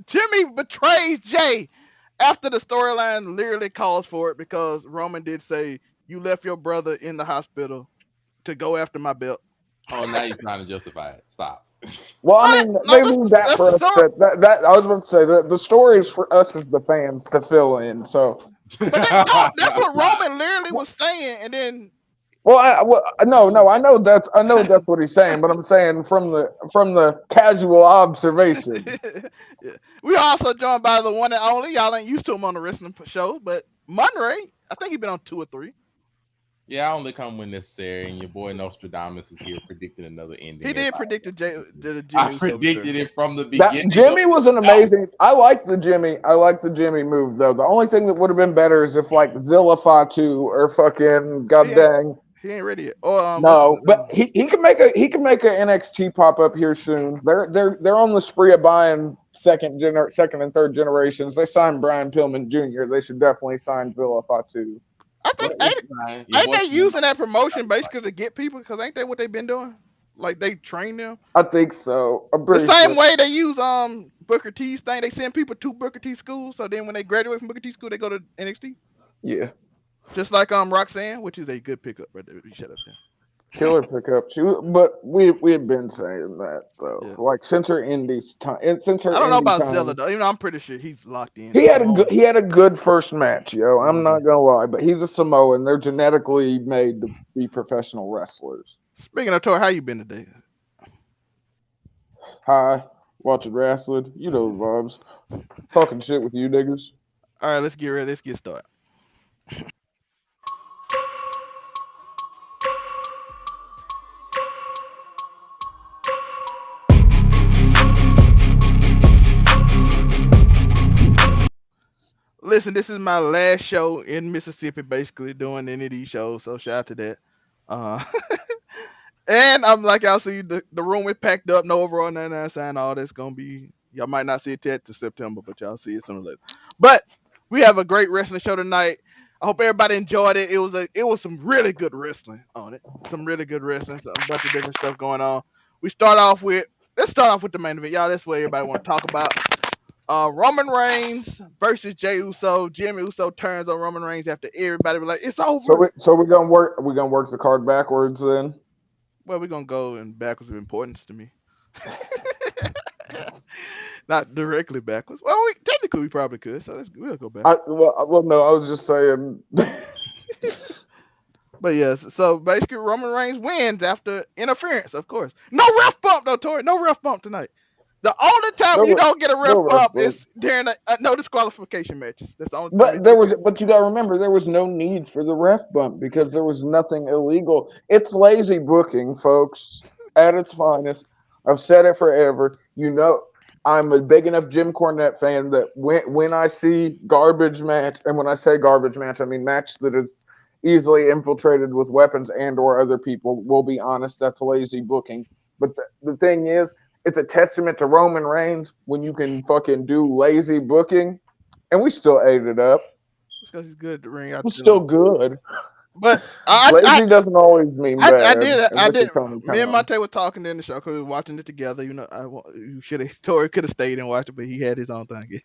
Jimmy betrays Jey after the storyline literally calls for it because Roman did say you left your brother in the hospital to go after my belt. Oh, now you're trying to justify it. Stop. Well, I What? mean, No, they leave that that's for the us. story. That I was about to say the story is for us as the fans to fill in. So, But no, that's what Roman literally was saying, and then well, no, I know that's what he's saying, but I'm saying from the casual observation. yeah. We also joined by the one and only. Y'all ain't used to him on the wrestling show, but Monray, I think he been on 2 or 3. Yeah, I only come when necessary, and your boy Nostradamus is here predicting another ending. He As did predict the I Jimmy Uso predicted betrayal. it from the That beginning of Jimmy the was an show. amazing. I like the Jimmy move though. The only thing that would have been better is if like Zilla Fatu or fucking He god ain't dang. he ain't ready yet. Or what's No, but he can make a NXT pop up here soon. They're on the spree of buying second and third generations. They signed Brian Pillman Jr. They should definitely sign Zilla Fatu. I Well, think it's fine. Your ain't boy they can using that promotion basically to get people? Because ain't that what they've been doing? Like they train them I think so. I'm the pretty same sure. way they use Booker T's thing. They send people to Booker T schools, so then when they graduate from Booker T school, they go to NXT. Yeah. Just like Roxanne, which is a good pickup right there. You shut up there. Killer pickup. But we had been saying that though. Yeah. Like since her I don't know indie about Zella time, though. Even though I'm pretty sure he's locked in. he The had a good Samoans. he had a good first match, yo. I'm Mhm. not gonna lie, but he's a Samoan. They're genetically made to be professional wrestlers. Speaking of Tor, how you been today? Hi, watching wrestling. You know the vibes. Talking shit with you niggas. All right, let's get ready. Let's get started. Listen, this is my last show in Mississippi, basically doing any of these shows. So shout out to that. Uh, and I'm like, y'all see the room is packed up, no overall 99 sign. All that's gonna be. Y'all might not see it yet to September, but y'all see it sooner or later. But we have a great wrestling show tonight. I hope everybody enjoyed it. It was some really good wrestling on it. Some really good wrestling. Some a bunch of different stuff going on. We start off with let's start off with the main event, y'all. That's what everybody want to talk about. Roman Reigns versus Jey Uso. Jimmy Uso turns on Roman Reigns after everybody be like, "It's So over." we're gonna work the card backwards then. Well, we're gonna go in backwards of importance to me. Not directly backwards. Well, technically we probably could. So we'll go back. Well, no, I was just saying. But yes, so basically Roman Reigns wins after interference, of course. No ref bump though, Tori. No ref bump tonight. The only time no, you re- don't get a no ref ref bump bump. is during no disqualification matches. That's the only time. But you gotta remember, there was no need for the ref bump because there was nothing illegal. It's lazy booking, folks, at its finest. I've said it forever. I'm a big enough Jim Cornette fan that when I see garbage match, and when I say garbage match, I mean match that is easily infiltrated with weapons and or other people. We'll be honest, that's lazy booking. But the thing is, it's a testament to Roman Reigns when you can fucking do lazy booking, and we still ate it up. Because he's good at the ring out We're there. still good. But I Lazy doesn't always mean I bad, did. I unless did. you're Tony Me and Khan. Monte were talking in the show because we were watching it together. You should have. Tori could have stayed and watched it, but he had his own thing.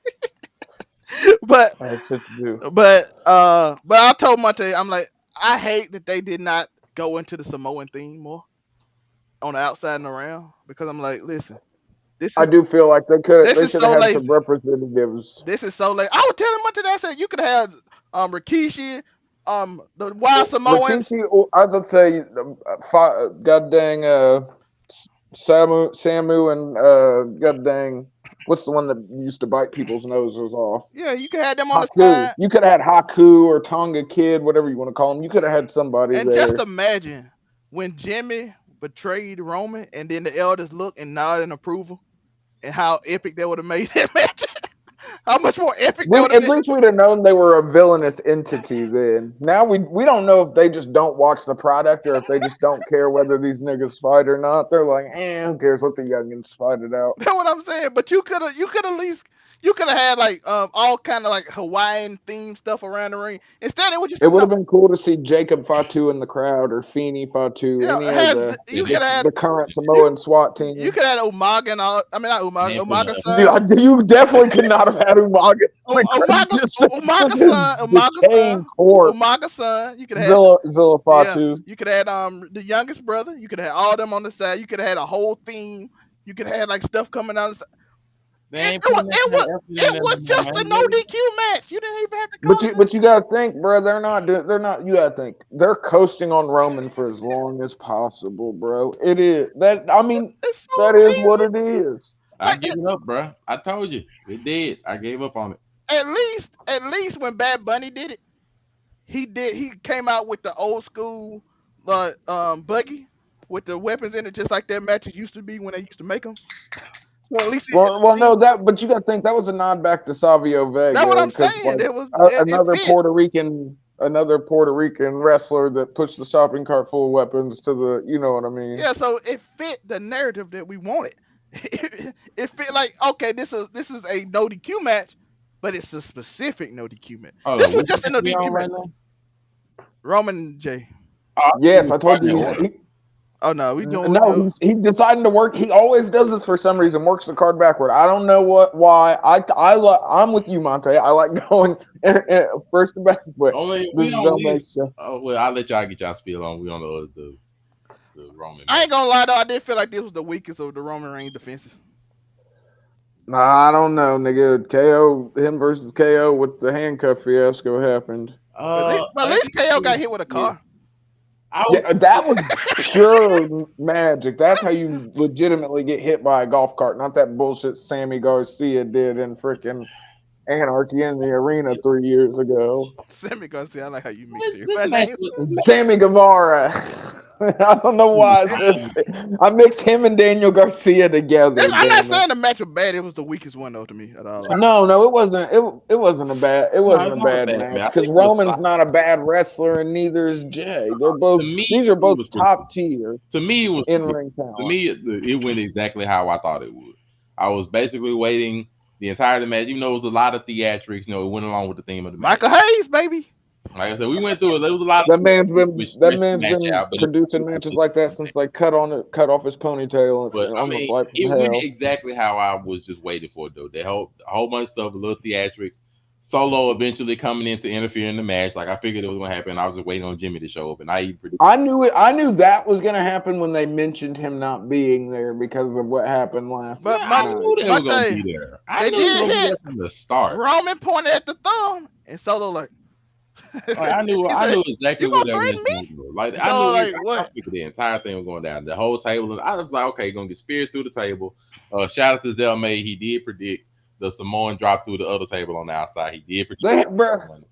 but I had shit to do. but I told Monte, I'm like, I hate that they did not go into the Samoan theme more on the outside and around because I'm like, listen, this I is do feel like this they is should have so had some lazy. representatives. This is so late. I was telling Monte that I said you could have Rikishi, the Wild Well, Samoans. Rikishi, I would say, god dang, Samu, and god dang, what's the one that used to bite people's noses off? Yeah, you could have them on the Haku. side. You could have had Haku or Tonga Kid, whatever you want to call him. You could have had somebody And just there. imagine when Jimmy betrayed Roman and then the elders looked and nodded in approval and how epic that would have made that match. How much more epic that would have At been. least we'd have known they were a villainous entity then. Now we don't know if they just don't watch the product or if they just don't care whether these niggas fight or not. They're like, who cares? Let the youngins fight it out. That's what I'm saying. But you could at least You could have had like all kind of like Hawaiian themed stuff around the ring. Instead, it was just It a would no. have been cool to see Jacob Fatu in the crowd or Feeney Fatu, Yeah, any of has Yeah, you they could have had the current you Samoan SWAT you team. could have had Umaga and all. I mean, not they Umaga, ain't put Umaga's enough. son. You definitely could not have had Umaga on the crowd. Umaga, Just Umaga's his son, Umaga's decaying son, corpse. Umaga's son. You could have had Zilla yeah. Fatu. You could have had the youngest brother. You could have had all them on the side. You could have had a whole theme. You could have had like stuff coming out. They ain't putting that kind of effort in It there was no more, just a man. no DQ match. You didn't even have to But call you it but that. you gotta think, bro. They're not. You gotta think they're coasting on Roman for as long as possible, bro. It is that. I mean, It's that so is what easy. it is. I Like give it up, bro. I told you it did. I gave up on it. at least when Bad Bunny did it, he came out with the old school buggy with the weapons in it, just like that matches used to be when they used to make them. So at least No, that. But you gotta think that was a nod back to Savio that's what Vega I'm because saying. like It fit. Another Puerto Rican wrestler that pushed the shopping cart full of weapons to the. You know what I mean? Yeah, so it fit the narrative that we wanted. It fit like okay, this is a no DQ match, but it's a specific no DQ match. Hold This on, was which just a match no we on DQ match. right now? Roman J. Oh, I think Yes, we I told starting you. in order. Oh no, we No, do. he's deciding to work. He always does this for some reason. Works the card backward. I don't know why. I'm with you, Monte. I like going first to back, but Only this we is on don't make we. sense. Oh well, I'll let y'all get y'all spiel on. We on the Roman I match. ain't gonna lie though, I did feel like this was the weakest of the Roman Reigns defenses. Nah, I don't know, nigga. KO him versus KO with the handcuff fiasco happened. But at I least KO got think hit with a yeah. car. I was Yeah, that was pure magic. That's how you legitimately get hit by a golf cart, not that bullshit Sammy Garcia did in freaking Anarchy in the Arena 3 years ago. Sammy Garcia, I like how you mixed this everybody match names. was Sammy Guevara. I don't know why I said I mixed him and Daniel Garcia together. I'm not Damn it! saying the match was bad. It was the weakest one though to me at all. No, it wasn't. It wasn't a bad. It no, wasn't it's a not a bad bad match match. I because think it was Roman's not a bad wrestler and neither is Jay. They're both. to me. These are It both was top predictable. tier To me, it was in predictable. ring To talent. me, it went exactly how I thought it would. I was basically waiting the entire match, even though it was a lot of theatrics. You know, it went along with the theme of the match. Michael Hayes, baby. Like I said, we went through it. There was a lot of which That stretched the man's match been out, but producing matches like that since they cut off his ponytail but I on the mean, flight from it went hell. exactly how I was just waiting for it. Though a whole bunch of stuff, a little theatrics. Solo eventually coming in to interfere in the match. Like I figured it was gonna happen. I was just waiting on Jimmy to show up, and I even predicted. I knew it. I knew that was going to happen when they mentioned him not being there because of what happened last But Yeah, I night. knew they were gonna Mate, be there. I they knew they were did gonna be hit. there from the start. Roman pointed at the thumb, and Solo like Like he I said, knew "You exactly where gonna that was threaten going me?" to go. Like And I knew Solo it, like, I "What?" figured the entire thing was going down. The whole table, and I was like, okay, gonna get speared through the table. Shout out to Zell May. He did predict the Samoan drop through the other table on the outside. He did predict They, that on bro, the money.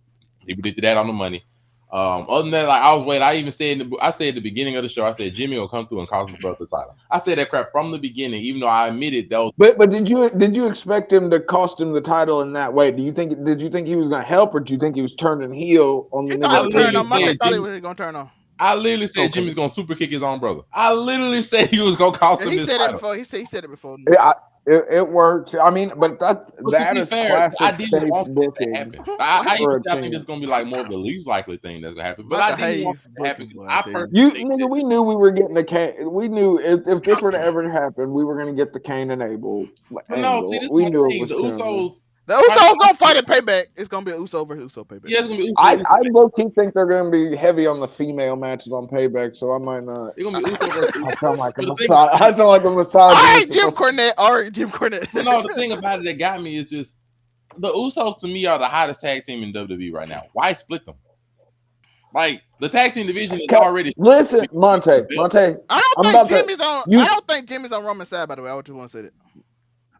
He predicted that on the money. Other than that, like I was waiting. I even said I said at the beginning of the show, I said Jimmy will come through and cost his brother the title. I said that crap from the beginning, even though I admitted that was but did you expect him to cost him the title in that way? Did you think he was going to help, or do you think he was turning heel on the He thought he nigga I would that turn couldn't literally on. Mate said fight? thought he Jimmy. was gonna turn on. I literally said Okay, Jimmy's gonna super kick his own brother. I literally said he was gonna cost Yeah, him he this said it title. before. He said it before. yeah, it worked. I mean, but But to that be is fair, I classic didn't safe want that to booking happen. What? I even for a say I think it's champ. gonna be like more of the least likely thing that's gonna happen. But I Michael didn't want Hayes that to happen booking, because boy. I I tell you. personally You think nigga, that we knew we were getting the Kane. We knew if this were to ever happen, we were going to get the Kane and Abel but no, see angle. this is We my knew it thing. was The coming. Usos The right Usos now, gonna fight at payback. It's gonna be an Uso versus Uso payback. yeah, it's gonna be I Uso. low key think they're going to be heavy on the female matches on Payback, so I might not. It's gonna be Uso versus Uso. I sound like a But the thing about I it, sound like a All right, misogynist. If Jim Cornette. All right, Jim Cornette. but no, the thing about it that got me is just the Usos to me are the hottest tag team in WWE right now. Why split them? Like the tag team division is already listen, Monte, the belt. Monte, I don't I'm think about to Jimmy's on. I you. don't think Jimmy's on Roman's side. By the way, I just want to say that.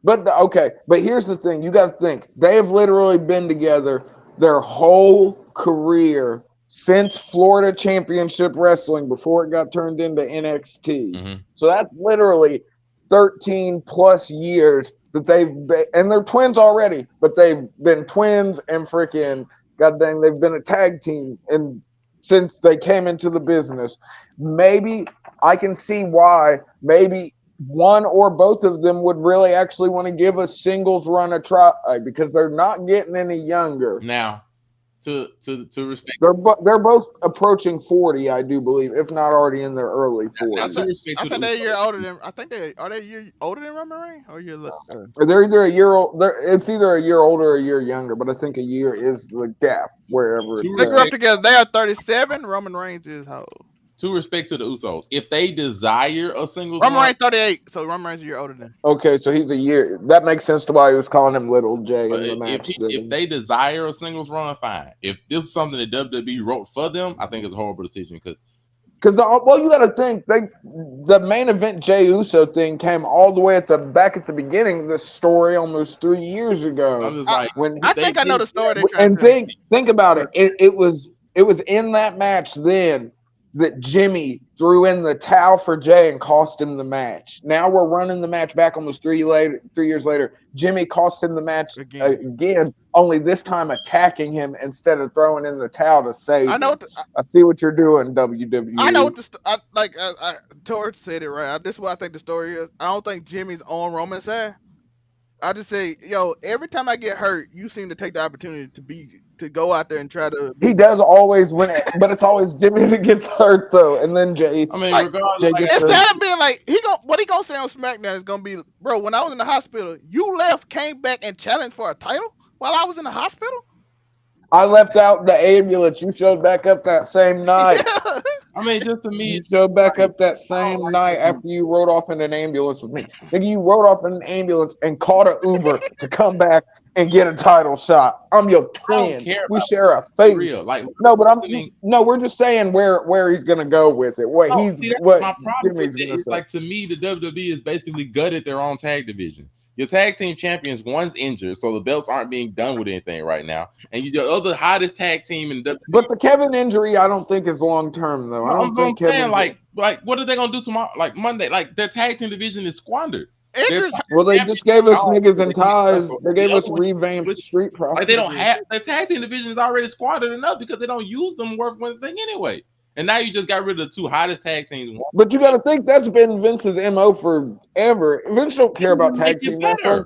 Okay, but here's the thing: you got to think they have literally been together their whole career since Florida Championship Wrestling before it got turned into NXT. Mhm. So that's literally 13 plus years that they've been, and they're twins already, but they've been twins and freaking goddamn, they've been a tag team and since they came into the business. Maybe I can see why. Maybe one or both of them would really actually want to give a singles run a try because they're not getting any younger. Now, to respect They're both approaching 40, I do believe, if not already in their early now to 40s. respect I to the think they're a year Usos. older than. I think they are they a year older than Roman Reigns or a year. They're either a year old. It's either a year older or a year younger, but I think a year is the gap wherever To it's They grew at. up respect together. They are 37. Roman Reigns is how old? to respect to the Usos. If they desire a singles Roman run, Reigns 38. So Roman Reigns is a year older than. Okay, so he's a year. That makes sense to why he was calling him Little J in the match. if they desire a singles run, fine. If this is something that WWE wrote for them, I think it's a horrible decision because Because well, you got to think the main event Jey Uso thing came all the way at the back at the beginning of this story almost 3 years ago I'm just I, like when I if they think I know did the story that, they trying and to. think about it. It was in that match then that Jimmy threw in the towel for Jay and cost him the match. Now we're running the match back almost 3 years later. Jimmy cost him the match Again. again, only this time attacking him instead of throwing in the towel to I save know. him. I see what you're doing, I know WWE. what George said it right. This is what I think the story is. I don't think Jimmy's on Roman's side. I just say, yo, every time I get hurt, you seem to take the opportunity to go out there and try to He be does always win it, but it's always Jimmy that gets hurt though, and then Jay I mean, like regardless, Jay like gets I hurt. instead of being like what he gonna say on SmackDown is gonna be, bro. When I was in the hospital, you left, came back, and challenged for a title while I was in the hospital. I left out the ambulance. You showed back up that same night. Yeah, I mean, just to me, You it's showed back like up that I don't same like night when after you rode off in an ambulance with me. Nigga, you rode off in an ambulance and caught an Uber to come back and get a title shot. I'm your I don't twin. care We about share a be real. face. Like No, but listening. we're just saying where he's gonna go with it. No, see, that's What my problem with Jimmy's it. gonna Is say. like to me, the WWE is basically gutted their own tag division. Your tag team champions, one's injured, so the belts aren't being done with anything right now. And you the other hottest tag team in WWE. But the Kevin injury, I don't think is long term though. I No, don't I'm think saying Kevin. like what are they gonna do tomorrow? Like Monday, like their tag team division is squandered. Their injuries. tag Well, they champions just gave are us gone niggas because and they can't ties. wrestle. They The gave other us one revamped split. Street Like they Profits. don't have their tag team division is already squandered enough because they don't use them worth one thing anyway. And now you just got rid of the two hottest tag teams. One, But you got to think that's been Vince's mo forever. Vince don't care it about didn't make tag it team wrestling.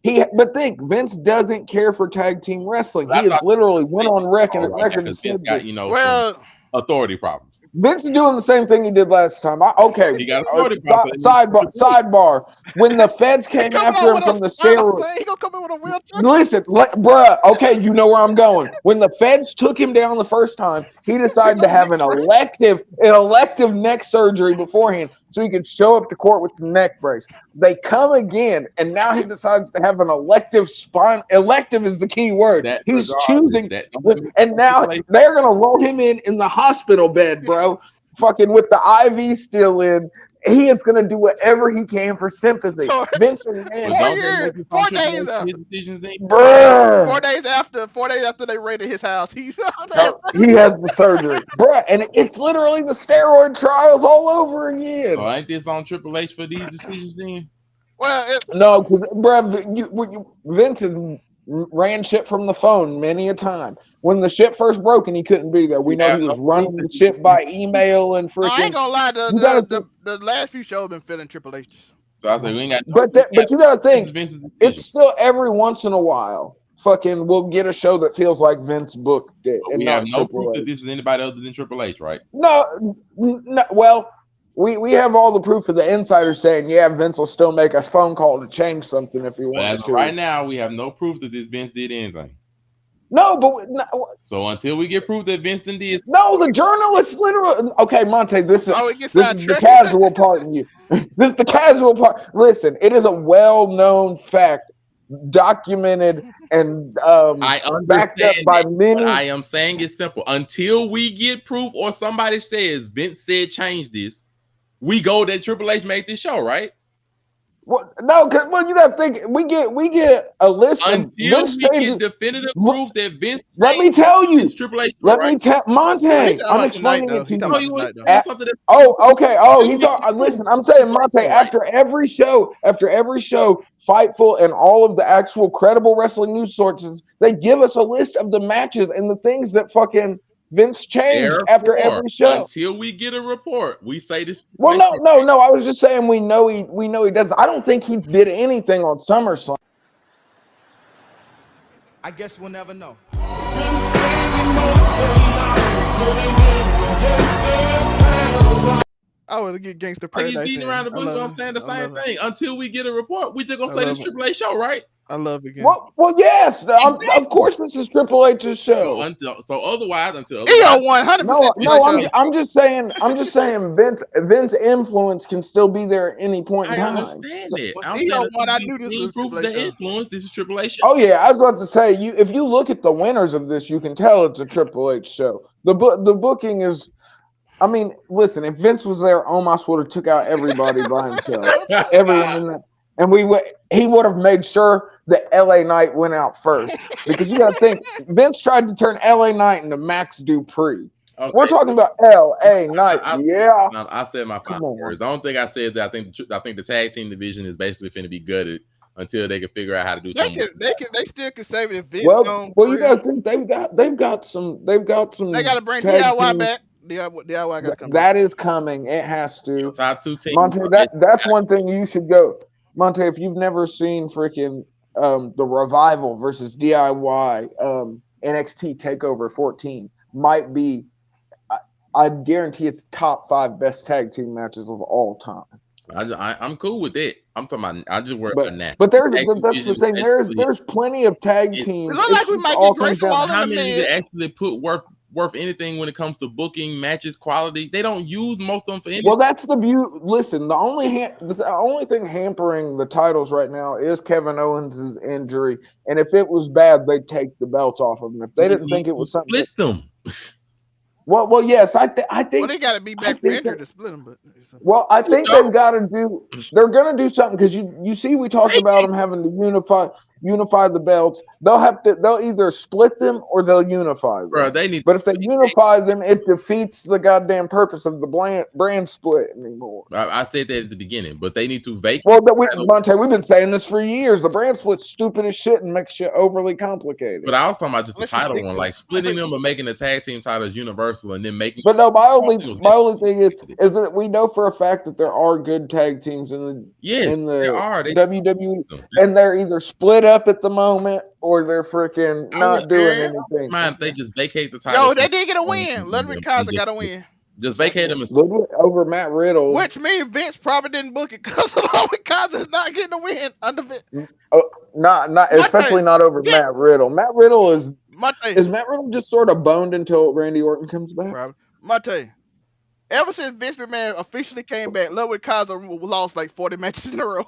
better. But think Vince doesn't care for tag team wrestling. But I He has thought literally went on all right now record and because Vince said got this. some Well, authority problems. Vince is doing the same thing he did last time. Okay, He got authority problems. sidebar. When the feds he came coming after on him with a from the spinal steroid, thing. He gonna come in with a wheelchair. listen, bruh. Okay, you know where I'm going. When the feds took him down the first time, he He decided to gonna have neck brace. an elective neck surgery beforehand, so he could show up to court with the neck brace. They come again, and now he decides to have an elective spine. Elective is the key word. That He's regardless, choosing, that don't let me and now play. they're gonna roll him in the hospital bed, bro. Fucking with the IV still in. He is gonna do whatever he can for sympathy. Tor- Vince McMahon, But four don't they years, make it on 4 days Triple H for his after. decisions then? Four bruh. days after. 4 days after they raided his house, he. No, he has the surgery, bruh, and it's literally the steroid trials all over So again. ain't this on Triple H for these decisions then? Well, No, because bruh, Vince has ran shit from the phone many a time. When the shit first broke and he couldn't be there, we We know have he no was proof running that the this shit by email and I ain't freaking. gonna lie. You gotta, The last few shows been feeling Triple H. so I say we ain't got no but proof that you gotta this is think Vince's it's decision. still every once in a while. Fucking, we'll get a show that feels like Vince booked it But and we have not no proof Triple that H. this is anybody other than Triple H, right? No, no, well, we have all the proof of the insiders saying, yeah, Vince will still make a phone call to change something if he But as wants of to. right now, we have no proof that this Vince did anything. No, but no, So until we get proof that Vince did, no, the journalists literally. Okay, Monte, Oh, we get this is the sidetracked. casual part of you. This is the casual part. Listen, it is a well-known fact, documented and I backed up understand by that. What many. I am saying is simple. Until we get proof or somebody says Vince said change this, we go that Triple H made this show, right? Well, no, well, you got to think. We get a list of Until Vince we changes. get definitive Look, proof that Vince let me changed tell this you. Triple H show, Let right? me tell No, he Monte. talking I'm about tonight explaining though. it to He talking you. No, about you tonight though. want something that's Okay. Oh, you make it listen. I'm saying Monte. right. After every show, Fightful and all of the actual credible wrestling news sources, they give us a list of the matches and the things that fucking Vince changed after Therefore, every show. until we get a report, we say this. Well, no. I was just saying we know he does. I don't think he did anything on SummerSlam. I guess we'll never know. I would get Gangsta Are you Paradise. beating around the bush? I'm saying the same thing. Until we get a report, we just gonna say this Triple H show, right? I love it. Well, yes. Of course, this is Triple H's show. So otherwise, until he on 100%. No, I'm just saying. Vince influence can still be there at any point in time. I understand that. I'm He saying on one. I knew this was proof of the influence. This is Triple H show. Oh yeah, I was about to say if you look at the winners of this, you can tell it's a Triple H show. The booking is. I mean, listen. If Vince was there, Omos would have took out everybody by himself. Everyone in that. And he would have made sure that LA Knight went out first. Because you got to think, Vince tried to turn LA Knight into Max Dupree. Okay. We're talking about LA Knight. I said my final words. The only thing I said is that I think the tag team division is basically going to be gutted until they can figure out how to do something. They still can save it if Vince well, you got to think they've got some. They got to bring DIY back. DIY got to come. That is coming. It has to. Top 2 teams. Monte, that's one thing you should go. Monte, if you've never seen freaking the Revival versus DIY NXT TakeOver 14, might be, I guarantee it's top 5 best tag team matches of all time. I'm cool with it. I'm talking about. I just work on that. But that's the thing. There's plenty of tag teams. It looks like we might get Grayson Waller. How many actually put worth anything when it comes to booking matches quality? They don't use most of them for anything. Well, that's the beauty. Listen, the only thing hampering the titles right now is Kevin Owens' injury, and if it was bad, they'd take the belts off of him. If they didn't think it was something, split them. Well, yes, I think. Well, they got to be back for injury to split them. Well, I think they've got to do. They're going to do something because you see, we talked about them having to unify the belts. They'll either split them or they'll unify them. Bro, but if they unify them, it defeats the goddamn purpose of the brand split anymore. I said that at the beginning, but they need to vacate. Well, Monte, we've been saying this for years. The brand split's stupid as shit and makes shit overly complicated. But I was talking about just the title one, like splitting them and making the tag team titles universal, and then making. But no, my only thing is that we know for a fact that there are good tag teams in the WWE, and they're either split up at the moment or they're freaking not doing anything. Man, they just vacate the title. Yo, they did get a win. Ludwig Kaiser got a win. Just vacate them over Matt Riddle, which means Vince probably didn't book it because Ludwig Kaiser's not getting a win under Vince. Not especially not over Matt Riddle. Matt Riddle is Matt Riddle just sort of boned until Randy Orton comes back. Probably. Mate, ever since Vince McMahon officially came back, Ludwig Kaiser lost like 40 matches in a row.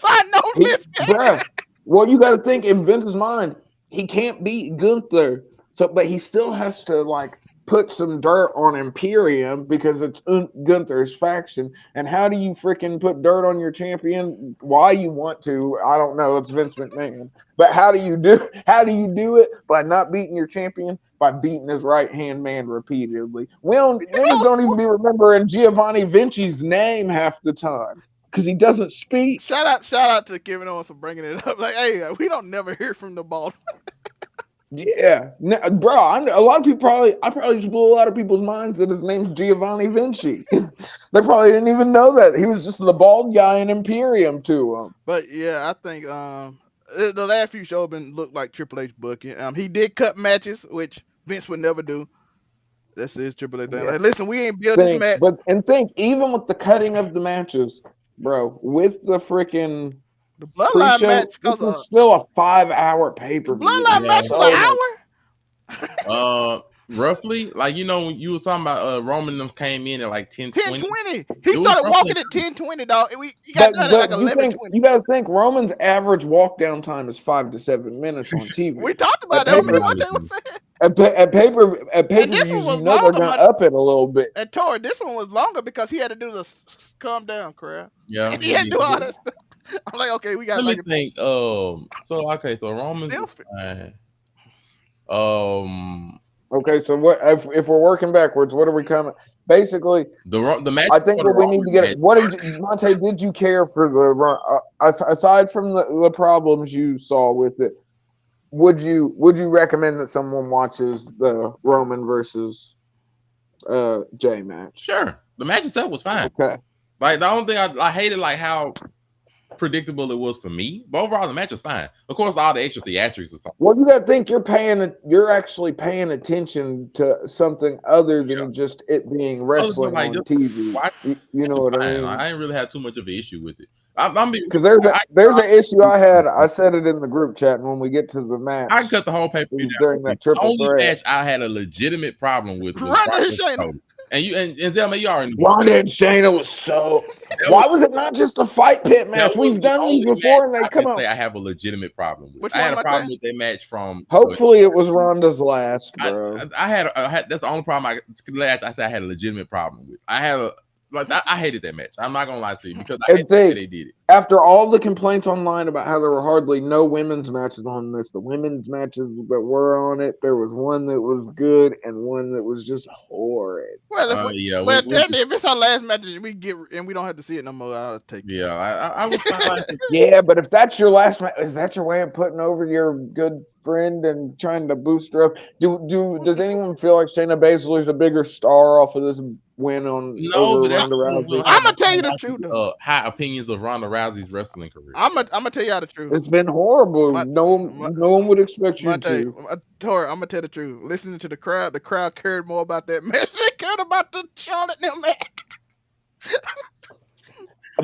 I know this. Well, you got to think in Vince's mind, he can't beat Gunther, but he still has to like put some dirt on Imperium because it's Gunther's faction. And how do you freaking put dirt on your champion? Why you want to? I don't know. It's Vince McMahon. But how do you do it? By not beating your champion, by beating his right-hand man repeatedly. Niggas don't even be remembering Giovanni Vinci's name half the time because he doesn't speak. Shout out to Kevin Owens for bringing it up. Like, hey, we don't never hear from the ball. Yeah, bro. A lot of people I probably just blew a lot of people's minds that his name's Giovanni Vinci. They probably didn't even know that he was just the bald guy in Imperium to him. But yeah, I think the last few shows looked like Triple H booking. He did cut matches, which Vince would never do. That's his Triple H thing. Like, listen, we ain't built this match. Think even with the cutting of the matches, bro, with the freaking. The Bloodline match was still a 5-hour pay-per-view. Bloodline match was an hour? Roughly. Like, you know, when you were talking about Roman came in at like 10:20. 10:20. He started walking at 10:20, dog. He got done at like 11:20. You got to think Roman's average walk down time is 5 to 7 minutes on TV. We talked about that. At pay-per-view, you know they're going to up it a little bit. And Tori, this one was longer because he had to do the calm down crap. Yeah. He had to do all that stuff. I'm like, okay, we got. Let me think. So Roman's fine. Okay, so what if we're working backwards? What are we coming? Basically, the match. I think what we need to get. Monte? Did you care for the run? Aside from the problems you saw with it, would you recommend that someone watches the Roman versus Jey match? Sure, the match itself was fine. Okay. Like the only thing I hated like how predictable it was for me. But overall, the match was fine. Of course, all the extra theatrics or something. Well, you got to think you're actually paying attention to something other than just it being wrestling like, on just TV. You know what I mean? Like, I didn't really have too much of an issue with it. Because there's an issue I had. I said it in the group chat, and when we get to the match, I cut the whole pay-per-view down. during that The triple only threat. match I had a legitimate problem with was Ronda and Ronda Shayna. Cody. And you and Zelma, you already know. Ronda and Shayna was so. Why was it not just a fight pit match? That was We've the done these only before, and match they I come can out. say I have a legitimate problem with. Which I had one a am I problem playing? with that match from. Hopefully, it was Ronda's last, I bro. had that's the only problem I said I had a legitimate problem with. I hated that match. I'm not gonna lie to you because I hated the way they did it. After all the complaints online about how there were hardly no women's matches on this, the women's matches that were on it, there was one that was good and one that was just horrid. Well, if it's our last match, we don't have to see it no more. I'll take it. Yeah, I was fine. Yeah, but if that's your last match, is that your way of putting over your good friend and trying to boost her up? Does anyone feel like Shayna Baszler's a bigger star off of this win over Ronda Rousey? I'm gonna tell you the truth. High opinions of Ronda Rousey's wrestling career. I'm gonna tell you the truth. It's been horrible. No one would expect you to. Tori, I'm gonna tell the truth. Listening to the crowd cared more about that match. They cared about the Charlotte and them match.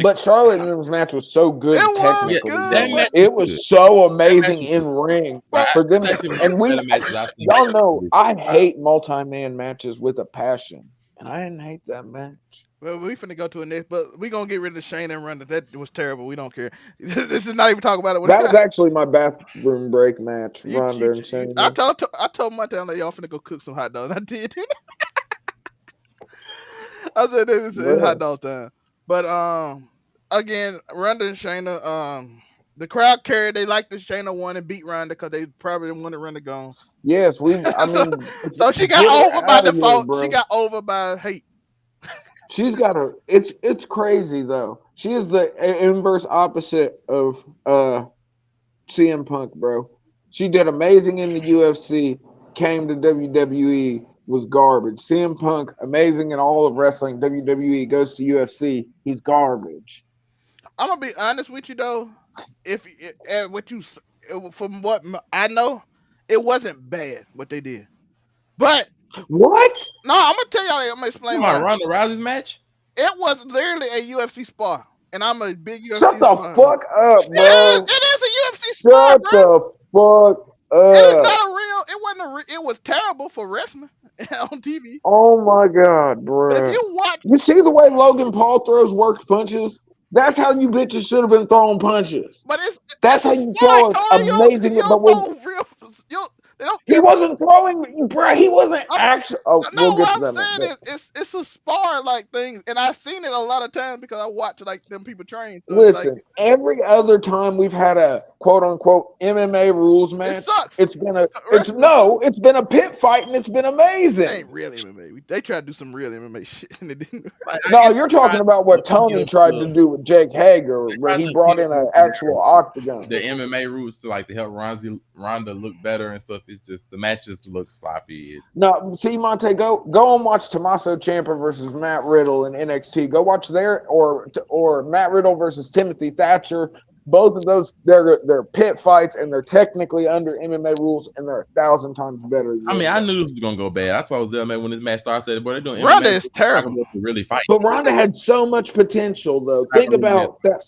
But Charlotte and them's match was so good technically. It was so amazing in ring for them. And y'all know I hate multi-man matches with a passion, and I didn't hate that match. Well, we finna go to a next, but we gonna get rid of Shane and Ronda. That was terrible. We don't care. This is not even talking about it. That was actually my bathroom break match. Ronda and Shane. I told my town that y'all finna go cook some hot dogs. I did. I said this is hot dog time. But again, Ronda and Shayna, the crowd carried. They liked the Shayna won and beat Ronda because they probably didn't want Ronda gone. Yes, so she got over by default. She got over by hate. She's got a. It's crazy though. She is the inverse opposite of CM Punk, bro. She did amazing in the UFC. Came to WWE, was garbage. CM Punk, amazing in all of wrestling. WWE goes to UFC, he's garbage. I'm gonna be honest with you though. From what I know, it wasn't bad what they did. But what? No, I'm gonna tell y'all. I'm gonna explain why. Ronda Rousey's match. It was literally a UFC spar, and I'm a big UFC. Shut the fuck up, bro. It is a UFC spar, Shut the fuck up. It is not a real. It wasn't It was terrible for wrestling on TV. Oh my god, bro! But if you watch, you see the way Logan Paul throws worked punches. That's how you bitches should have been throwing punches. But that's how you throw it. Amazing, he wasn't throwing, bro. He wasn't actually. Oh, no, what I'm saying is, it's a spar like thing, and I've seen it a lot of times because I watch like them people train. So listen, every other time we've had a quote unquote MMA rules match, it sucks. It's been a pit fight, and it's been amazing. It ain't real MMA. They tried to do some real MMA shit, and it didn't. No, you're talking about what Tony tried to do with Jake Hager, where he brought in an actual octagon. The MMA rules to help Ronda look better and stuff. It's just the matches look sloppy. No, see, Monte, go and watch Tommaso Ciampa versus Matt Riddle in NXT. Go watch or Matt Riddle versus Timothy Thatcher. Both of those, they're pit fights, and they're technically under MMA rules, and they're 1,000 times better. I mean, I knew this was gonna go bad. I told Zelma when this match started, I said, "Boy, they're doing Ronda is terrible to really fight." But Ronda had so much potential, though. Think about that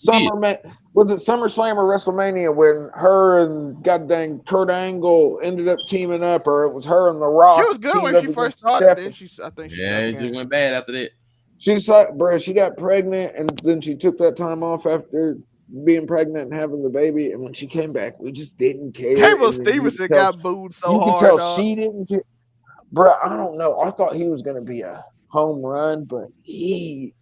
was it SummerSlam or WrestleMania when her and goddamn Kurt Angle ended up teaming up, or it was her and The Rock. She was good when she first started. Then it just went bad after that. She's like, bro, she got pregnant, and then she took that time off after being pregnant and having the baby, and when she came back, we just didn't care. Cable Stevenson got booed so hard. You could tell she didn't care. Bro, I don't know. I thought he was going to be a home run, but he's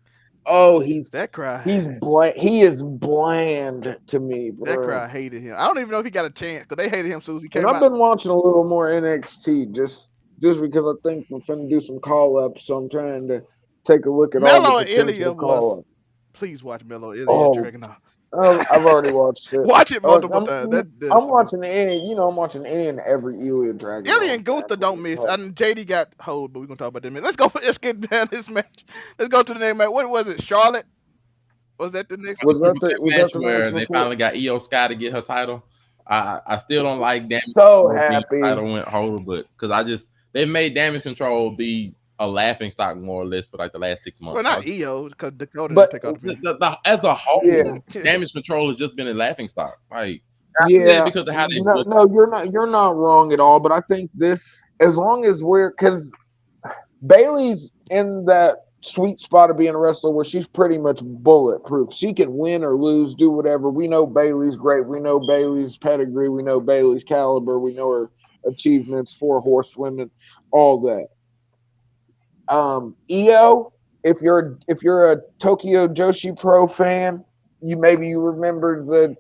that cry. He is bland to me, bro. That cry hated him. I don't even know if he got a chance because they hated him as soon as he came out. I've been watching a little more NXT just because I think we're finna do some call ups, so I'm trying to take a look at Melo all the and Ilya call ups. Please watch Melo Ilya Dragunov. I've already watched it. Watch it Uh, multiple I'm times. I'm That's watching any, I'm watching any and every Ilya Dragunov Ellie and match Gunther with don't his miss. head. And JD got hold, but we're gonna talk about that in a minute. Let's go. Let's get down this match. Let's go to the next match. What was it? Charlotte? Was that the next? The Triple Threat Was that match the match where they before? finally got Io Sky to get her title. I still don't like Damage So Control being the happy. title went holder, but because they've made Damage Control be a laughing stock more or less for like the last 6 Well, months. not EO because Dakota didn't But take out the pin. As a yeah, whole, Damage Control has just been a laughing stock. Like I say that yeah. because of how they No, book. no, you're not wrong at all. But I think this, as long as because Bailey's in that sweet spot of being a wrestler where she's pretty much bulletproof. She can win or lose, do whatever. We know Bailey's great. We know Bailey's pedigree. We know Bailey's caliber. We know her achievements, four horsewomen, all that. EO, if you're a Tokyo Joshi Pro fan, you remember the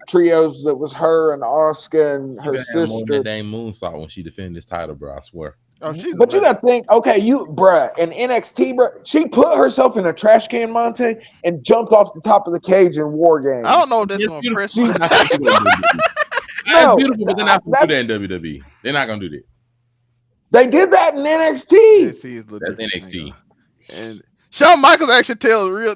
trios that was her and Asuka and You her gotta have more than that sister. dang moonsault when she defended this title, bro. I swear. Oh, she's a But you legend. got to think, okay, bruh, in NXT, bruh, she put herself in a trash can, Monte, and jumped off the top of the cage in War I don't Games. know if that's It's gonna beautiful. press She, my They're not gonna do that in WWE. It's no, beautiful, but they're not gonna do that that in WWE. They're not gonna do that. they did that in NXT. NXT is a little That's different. NXT. And Shawn Michaels actually tell real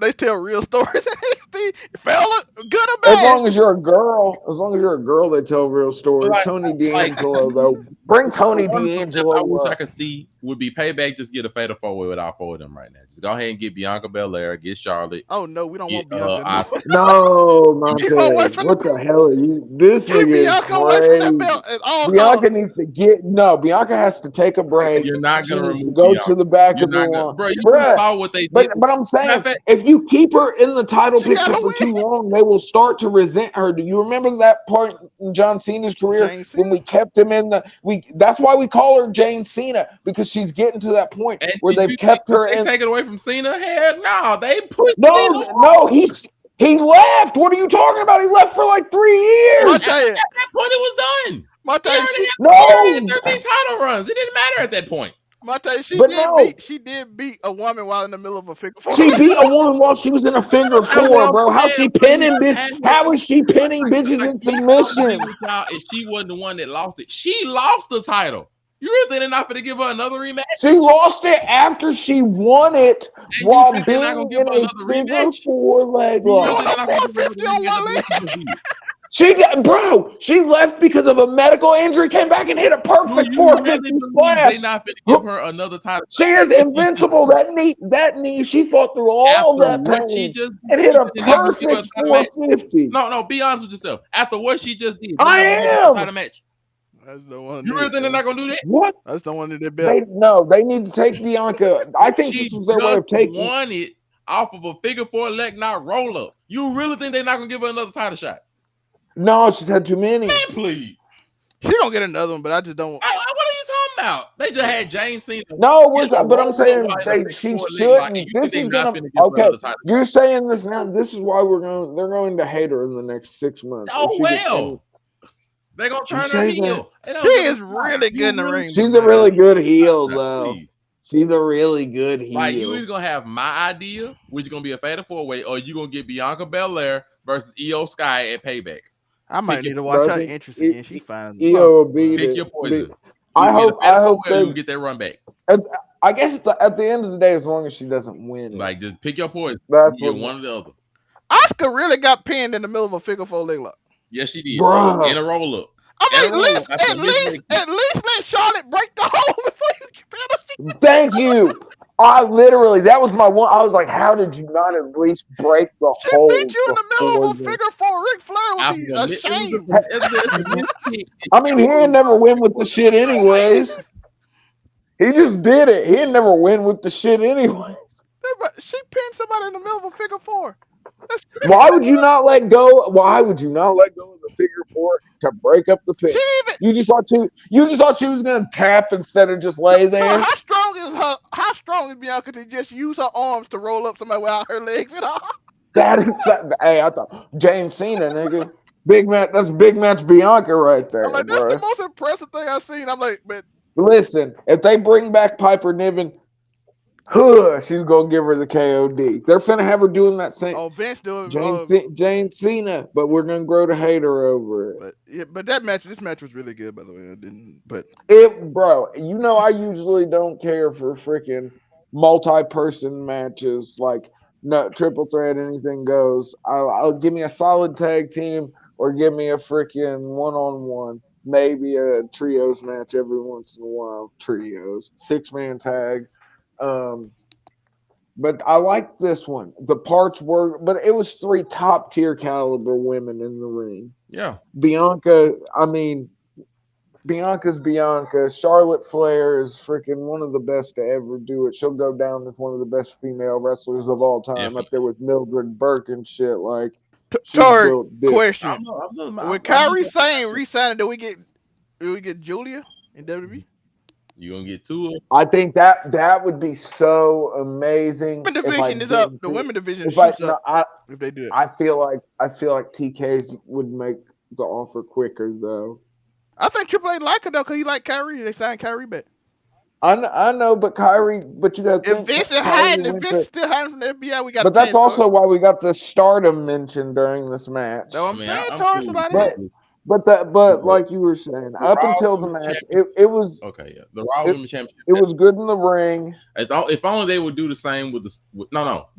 stories. NXT, fella, good or As bad. long as you're a girl, they tell real But stories. Tony like D'Angelo, though, bring the Tony one step I D'Angelo wish I up. could see would be Payback just get a fatal four way with all four of them right now. Just go ahead and get Bianca Belair, get Charlotte, Oh no, we don't get want Bianca. No. Asuka. No, Keep her away Monte, from the what belt. the hell are you? This Keep nigga is Bianca away from that crazy. belt at all Bianca costs. needs to Bianca has to take a break. You're not She gonna needs to remove go Bianca. to the back You're of the not gonna, line. bro. You just Bruh, saw what they but did. but I'm Matter saying of fact, if you keep her in the title She picture gotta for too win. long, they will start to resent her. Do you remember that part in John Cena's career Jane when Cena. we kept him in the we that's why we call her Jane Cena, because she's getting to that point and where did they've you think kept that her they in. take it away from Cena? Hell no, they put No, Cena no, on. he left. What are you talking about? He left for like 3 years. Monte, At that point, it was done. Monte, He already had No, 13 title runs. It didn't matter at that point. but no. she did beat a woman while in the middle of a figure four. She beat a woman while she was in a figure That's what four, I'm bro. How's saying. she But you pinning bitch? had her. How is she pinning bitches in I agree submission? with y'all. If she wasn't the one that lost it, she lost the title. You really think they're not going to give her another rematch? She lost it after she won it And you while think they're not going being to give in her a another figure rematch? four leg You really lock. Doing think a they're not going to give her another 450 on rematch one after leg. what she just did? She left because of a medical injury, came back and hit a Do perfect you really 450 believe they splash. not going to give her another title She after is what she just invincible. That knee, she fought through all after that what she pain just and did? hit You a think they're not going to give her a perfect title match? 450. No, be honest with yourself. After what she just did, they're I not going to give her a am. title match. I just don't want You to do really it, think they're man. not going to do that? What? I just don't want to do that belt. They need to take Bianca. I think this She was their way just of taking. won it off of a figure four leg knock roll up. You really think they're not going to give her another title shot? No, she's had too many. Man, please. She gonna get another one, but I just don't. What are you talking about? They just had Jane Cena No, get a but I'm roll up saying while in a figure she four leg lock, and shouldn't. you think This they is not gonna going to give her okay. another title shot? You're saying this now. This is why they're going to hate her in the next 6 months. If Oh she gets well, they're gonna you turn her say that heel. They She don't give a is fuck. really good You in the really ring, though, she's a man. really good heel, though. please. She's a really good Like you heel. either gonna have my idea, which is gonna be a fatal four way, or you gonna get Bianca Belair versus Io Sky at Payback. I might Pick your need to But watch I her think entrance again. She fine as a EO will motherfucker. beat pick it. your poison. I You can get a hope. I fatal four hope way, or you they. can get that run back. I guess at the end of the day, as long as she doesn't win it, Like just pick your poison. that's You get what. one or the other. Oscar really got pinned in the middle of a figure four leg lock. Yes, she did. In Bruh. a roll up. I'm In a like, roll up after a missed exit. at least let Charlotte break the hole before you pin her. Thank you. I literally, that was my one. I was like, how did you not at least break the She beat hold you in the middle before of a this? figure four. Ric Flair would After be a it was just ashamed. it's a missed kick. I mean, he ain't never win with the shit anyways. He just did it. He ain't never win with the shit anyways. She pinned somebody in the middle of a figure four. Why would you not let go? Why would you not let go of the figure four to break up the pin? She even You just thought she was gonna tap instead of just lay bro, there. how strong is Bianca to just use her arms to roll up somebody without her legs at all? That is, hey, I thought James Cena, nigga, big match. That's big match Bianca right there, I'm like, that's the bro. most impressive thing I've seen. I'm like, but Listen, if they bring back Piper Niven, Huh, she's gonna give her the KOD. They're finna have her doing that same Oh, Vince doing. Oh, Jane Cena, but we're gonna grow to hate her over it. but yeah, but that match, this match was really good, by the way. I didn't, but Bro, you know I usually don't care for freaking multi-person matches like no triple threat, anything goes. I'll give me a solid tag team or give me a freaking one-on-one. Maybe a trios match every once in a while. Trios, 6-man tag. Um, but I like this one. The parts were, but it was three top tier caliber women in the ring. Yeah. Bianca, I mean, Bianca's Bianca. Charlotte Flair is freaking one of the best to ever do it. She'll go down as one of the best female wrestlers of all time, up Definitely. there with Mildred Burke and shit. Like, she's Tori, built different. question: With Kyrie Sane re-signing, do we get Julia in WWE? You gonna get two of them? I think that would be so amazing Women if I division is up. didn't The think women division if I shoots no up if they do it. I feel like TK's would make the offer quicker though. I think Triple H like her though, cause he like Kyrie. They signed Kyrie back. I know, but but you got to If think Vince is Kyrie hiding, if went Vince is to. still hiding from the FBI, we got a But that's chance, Tori. also why we got the stardom mentioned during this match. That's what I I'm mean, saying, I'm Tori. cool Somebody But that. with but the, like you were saying, the up Raw until the Women's match, Championship. Okay, yeah, the Raw it Women's Championship. it was good in the ring. If only they would do the same with the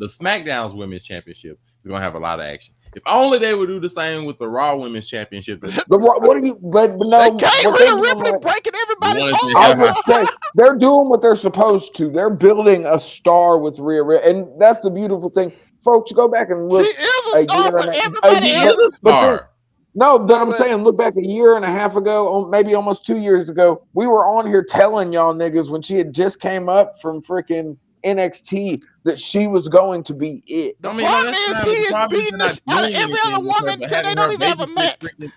SmackDown's Women's Championship is gonna have a lot of action. If only they would do the same with the Raw Women's Championship. What are you? But They no, can't what they're Rhea doing Ripley right. breaking The everybody's one that's been I was held gonna arms. hostage. say they're doing what they're supposed to. They're building a star with Rhea, and that's the beautiful thing, folks. Go back and She look is a a star, year but and a everybody year, She else. is a but then star. no, but No, I'm but saying look back a year and a half ago, maybe almost 2 years ago. We were on here telling y'all niggas when she had just came up from freaking NXT that she was going to be it. the I mean, no, problem that's is she fine. But the is problem is beating they're the not out of doing every anything other with her, woman but till they having don't her even have a babysit match. freaking.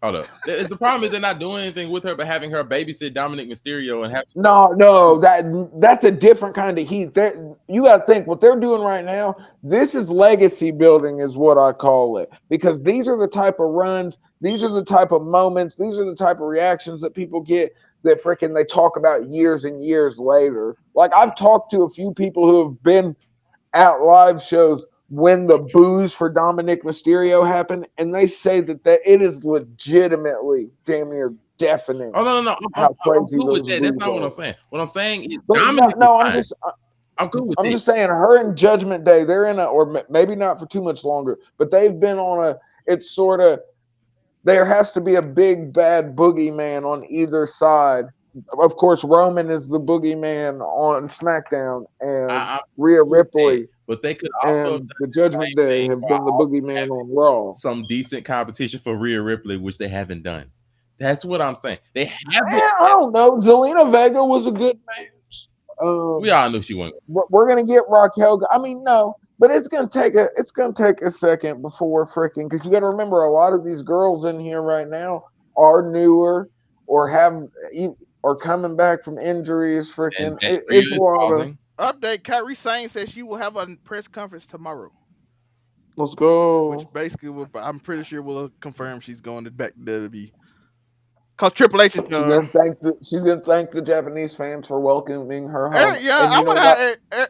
Hold up. The problem is they're not doing anything with her, but having her babysit Dominic Mysterio and having. No, that's a different kind of heat. You got to think what they're doing right now. This is legacy building, is what I call it, because these are the type of runs, these are the type of moments, these are the type of reactions that people get that freaking they talk about years and years later. Like I've talked to a few people who have been at live shows when the boos for Dominic Mysterio happened, and they say that it is legitimately damn near deafening Oh no. how I'm crazy cool with those that. That's boos not what I'm are. saying. What I'm saying is But no, Dominic is no, fine. I'm cool with I'm it. just saying her and Judgment Day, they're in a, or maybe not for too much longer, but they've been on a. It's sort of there has to be a big bad boogeyman on either side. Of course, Roman is the boogeyman on SmackDown, and I'm Rhea cool with that. Ripley But they could also have and done the the Judgment same Day thing have while been the also boogeyman having on Raw. some decent competition for Rhea Ripley, which they haven't done. That's what I'm saying. They haven't. I don't know. Zelina Vega was a good match. We Um, all knew she wasn't. we're gonna get Raquel. I mean, no, but it's gonna take a second before freaking, because you got to remember a lot of these girls in here right now are newer or have or coming back from injuries. And Freaking, that Rhea it's a is lot of pausing. Update: Kyrie Sane says she will have a press conference tomorrow, let's which go. basically I'm pretty sure will confirm she's going back to WWE. Cause Triple H is done. She's gonna thank the Japanese fans for welcoming her home. Eric, yeah, And I you know want what? to.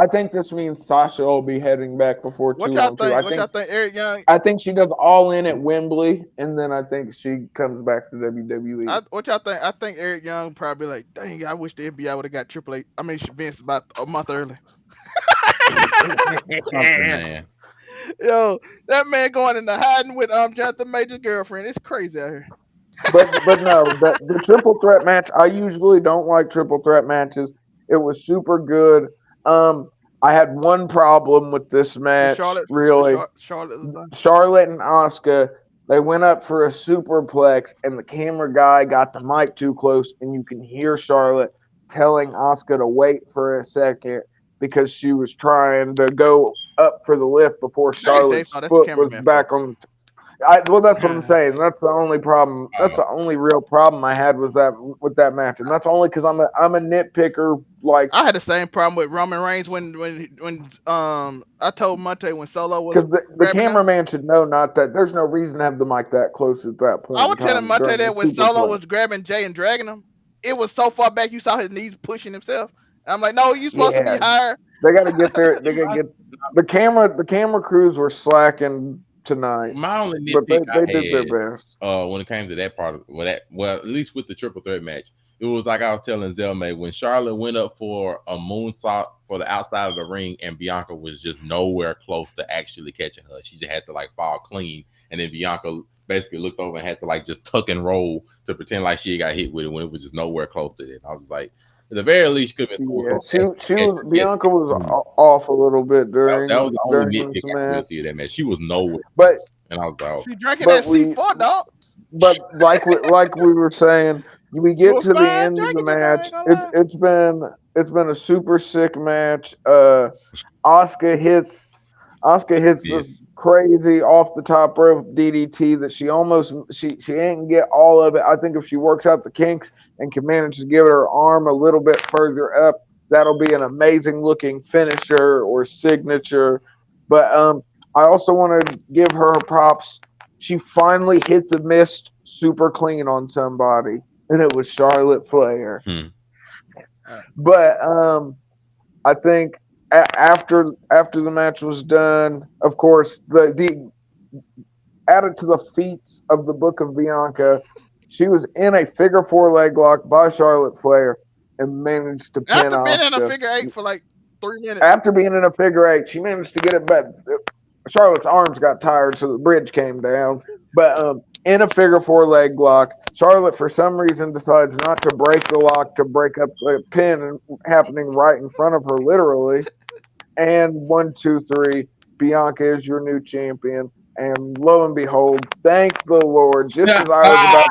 I think this means Sasha will be heading back before What too y'all long too. think? I What y'all think think, Eric Young? I think she does all in at Wembley, and then I think she comes back to WWE. What y'all think? I think Eric Young probably like, dang, I wish the FBI would have got Triple H. I mean, Vince about a month early. Something, man. Yo, that man going into hiding with Jonathan Major's girlfriend. It's crazy out here. But no, the triple threat match. I usually don't like triple threat matches. It was super good. Um, I had one problem with this With match. Charlotte, Really, Charlotte. Charlotte and Asuka. They went up for a superplex, and the camera guy got the mic too close, and you can hear Charlotte telling Asuka to wait for a second because she was trying to go up for the lift before Dave, Charlotte's no, that's the foot was cameraman fault. back on. Well, that's what I'm saying. That's the only problem. That's Uh, the only real problem I had was that with that match, and that's only because I'm a nitpicker. Like, I had the same problem with Roman Reigns when I told Monte when Solo was because the grabbing him. cameraman should know not that there's no reason to have the mic that close at that I point in was telling time Monte during the that when Solo superplex. was grabbing Jay and dragging him, it was so far back you saw his knees pushing himself. I'm like, no, you supposed to be Yeah, higher. they got to get there. They got to get the camera. The camera crews were slacking tonight, My only but nitpick I they did their had best. when it came to that part of well, at least with the triple threat match, it was like I was telling Zelmay when Charlotte went up for a moonsault for the outside of the ring, and Bianca was just nowhere close to actually catching her. She just had to like fall clean, and then Bianca basically looked over and had to like just tuck and roll to pretend like she got hit with it when it was just nowhere close to it. I was like, at the very least, she could have been Yeah, slow to she catch was it. Bianca was Yes. off a little bit That was the only during nitpick this I could match, see of that match. She was nowhere but close, and I was like, oh. She drinking that but we C4, dog. like we were saying, we You get were to the fine end of the drinking it, though. I match. ain't gonna lie. It's been a super sick match. Asuka hits this Yes. crazy off the top rope DDT that she ain't get all of it. I think if she works out the kinks and can manage to give her arm a little bit further up, that'll be an amazing looking finisher or signature. But I also want to give her props. She finally hit the mist super clean on somebody, and it was Charlotte Flair. Hmm. But I think after the match was done, of course, the added to the feats of the Book of Bianca, she was in a figure four leg lock by Charlotte Flair and managed to pin After being in a Asuka. figure eight for like 3 minutes. After being in a figure eight, she managed to get it back. Charlotte's arms got tired, so the bridge came down. But in a figure four leg lock, Charlotte, for some reason, decides not to break the lock to break up the pin happening right in front of her, literally. And 1, 2, 3, Bianca is your new champion. And lo and behold, thank the Lord, just as I was about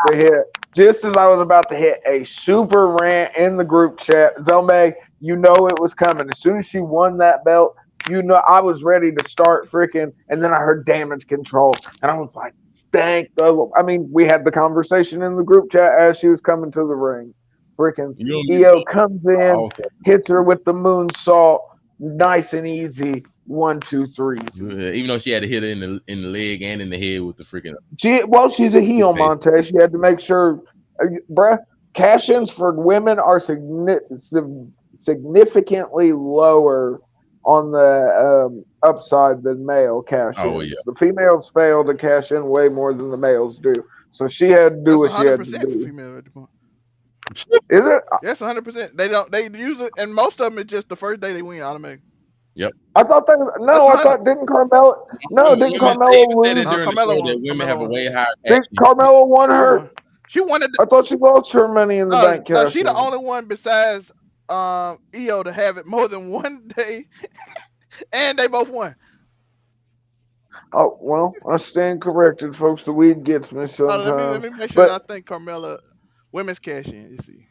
to hit a super rant in the group chat, Zelme, you know it was coming. As soon as she won that belt, you know I was ready to start freaking, and then I heard damage control, and I was like, thank the Lord. I mean, we had the conversation in the group chat as she was coming to the ring. Freaking You don't get EO comes in, also, hits her with the moonsault, nice and easy. 1, 2, 3. even though she had to hit her in the leg and in the head with the freaking She's a heel, toothpaste. Monte. She had to make sure, bruh. Cash-ins for women are significantly lower on the upside than male Oh cash-ins. yeah. The females fail to cash in way more than the males do. So she had to do That's what she had to 100% for do. female at the point. Is it? Yes, 100%. They don't. They use it, and most of them is just the first day they win automatic. Yep. I thought that. That's No, I 100. thought didn't Carmella? No, didn't Women, they even Carmella said it lose? No, during the Carmelo show won. that women Carmelo have a won. way higher Did cash. Carmella won She her? won. She wanted. I thought she lost her Money in the No, Bank no, cash she the in. only one besides EO to have it more than one day, and they both won. Oh well, I stand corrected, folks. The weed gets me Let sometimes. me make sure But that I think Carmella women's cash in. You see,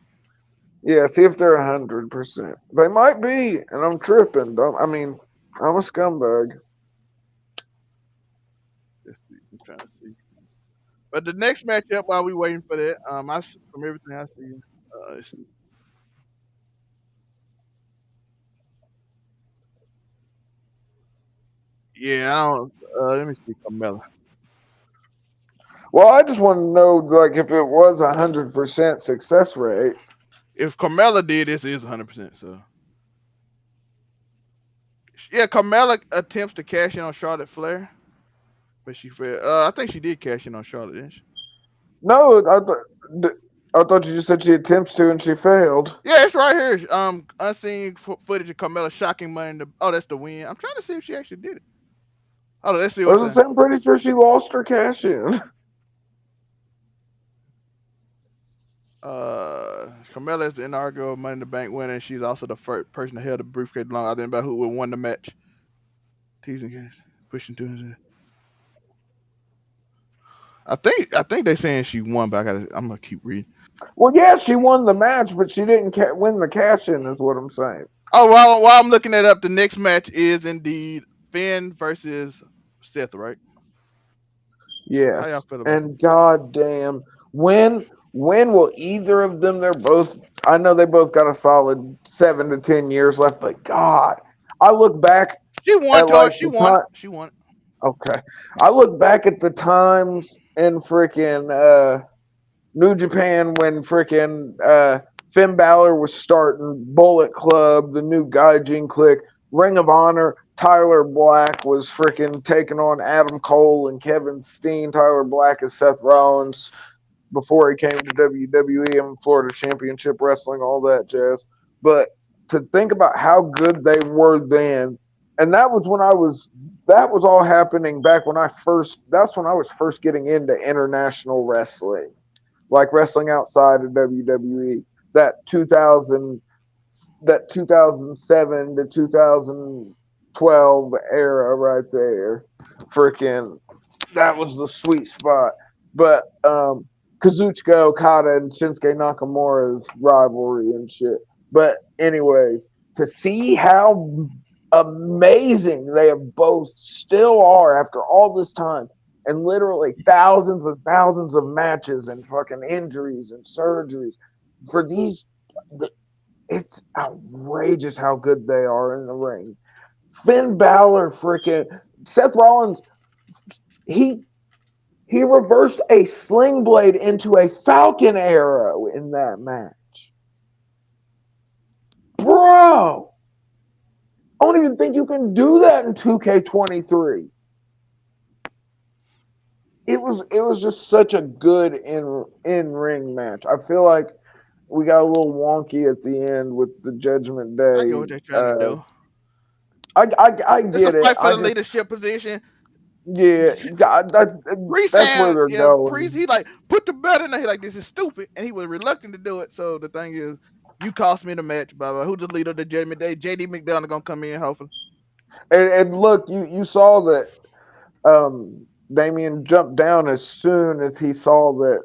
yeah, see if they're 100%. They might be, and I'm tripping. I mean, I'm a scumbag. let's see. I'm trying to see. But the next matchup, while we waiting for that, from everything I see, let's see. Yeah, I don't. Let me see, Carmella. Well, I just want to know, like, if it was 100% success rate. If Carmella did this, is 100%. So yeah, Carmella attempts to cash in on Charlotte Flair, but she failed. I think she did cash in on Charlotte, didn't she? No, I thought you just said she attempts to and she failed. Yeah, it's right here. Unseen footage of Carmella shocking money in the. Oh, that's the win. I'm trying to see if she actually did it. Oh, let's see I what's was that. I'm pretty sure she lost her cash in. Carmella is the inaugural Money in the Bank winner, and she's also the first person to held the briefcase long. I didn't know who would won the match. Teasing case, pushing to. I think they're saying she won, but I'm gonna keep reading. Well, yeah, she won the match, but she didn't win the cash in, is what I'm saying. Oh, while I'm looking that up, the next match is indeed Finn versus Seth, right? How y'all Yes. feel about it? And goddamn, when will either of them? They're both. I know they both got a solid 7 to 10 years left, but God, I look back She won, at George. like She the won. time. She won. Okay, I look back at the times in freaking New Japan when freaking Finn Balor was starting Bullet Club, the new Gaijin Clique, Ring of Honor. Tyler Black was freaking taking on Adam Cole and Kevin Steen. Tyler Black is Seth Rollins before he came to WWE and Florida Championship Wrestling, all that jazz. But to think about how good they were then, and that was when that was all happening back when that's when I was first getting into international wrestling, like wrestling outside of WWE. That 2000, that 2007 to 2012 era right there, freaking, that was the sweet spot. But Kazuchika Okada and Shinsuke Nakamura's rivalry and shit. But anyways, to see how amazing they have both still are after all this time, and literally thousands and thousands of matches and fucking injuries and surgeries for these, it's outrageous how good they are in the ring. Finn Balor, freaking Seth Rollins, he he reversed a sling blade into a falcon arrow in that match. Bro, I don't even think you can do that in 2K23. It was just such a good in ring match. I feel like we got a little wonky at the end with the Judgment I get Day. what they're trying to do. I It's a get it. fight for I the just leadership position. yeah, Priest that's where saying, they're yeah, going. Priest, he like put the belt in there. He like, this is stupid, and he was reluctant to do it. So the thing is, you cost me the match, blah blah. Who's the leader of the Judgment Day? JD McDonald gonna come in, hopefully. And look, you saw that Damien jumped down as soon as he saw that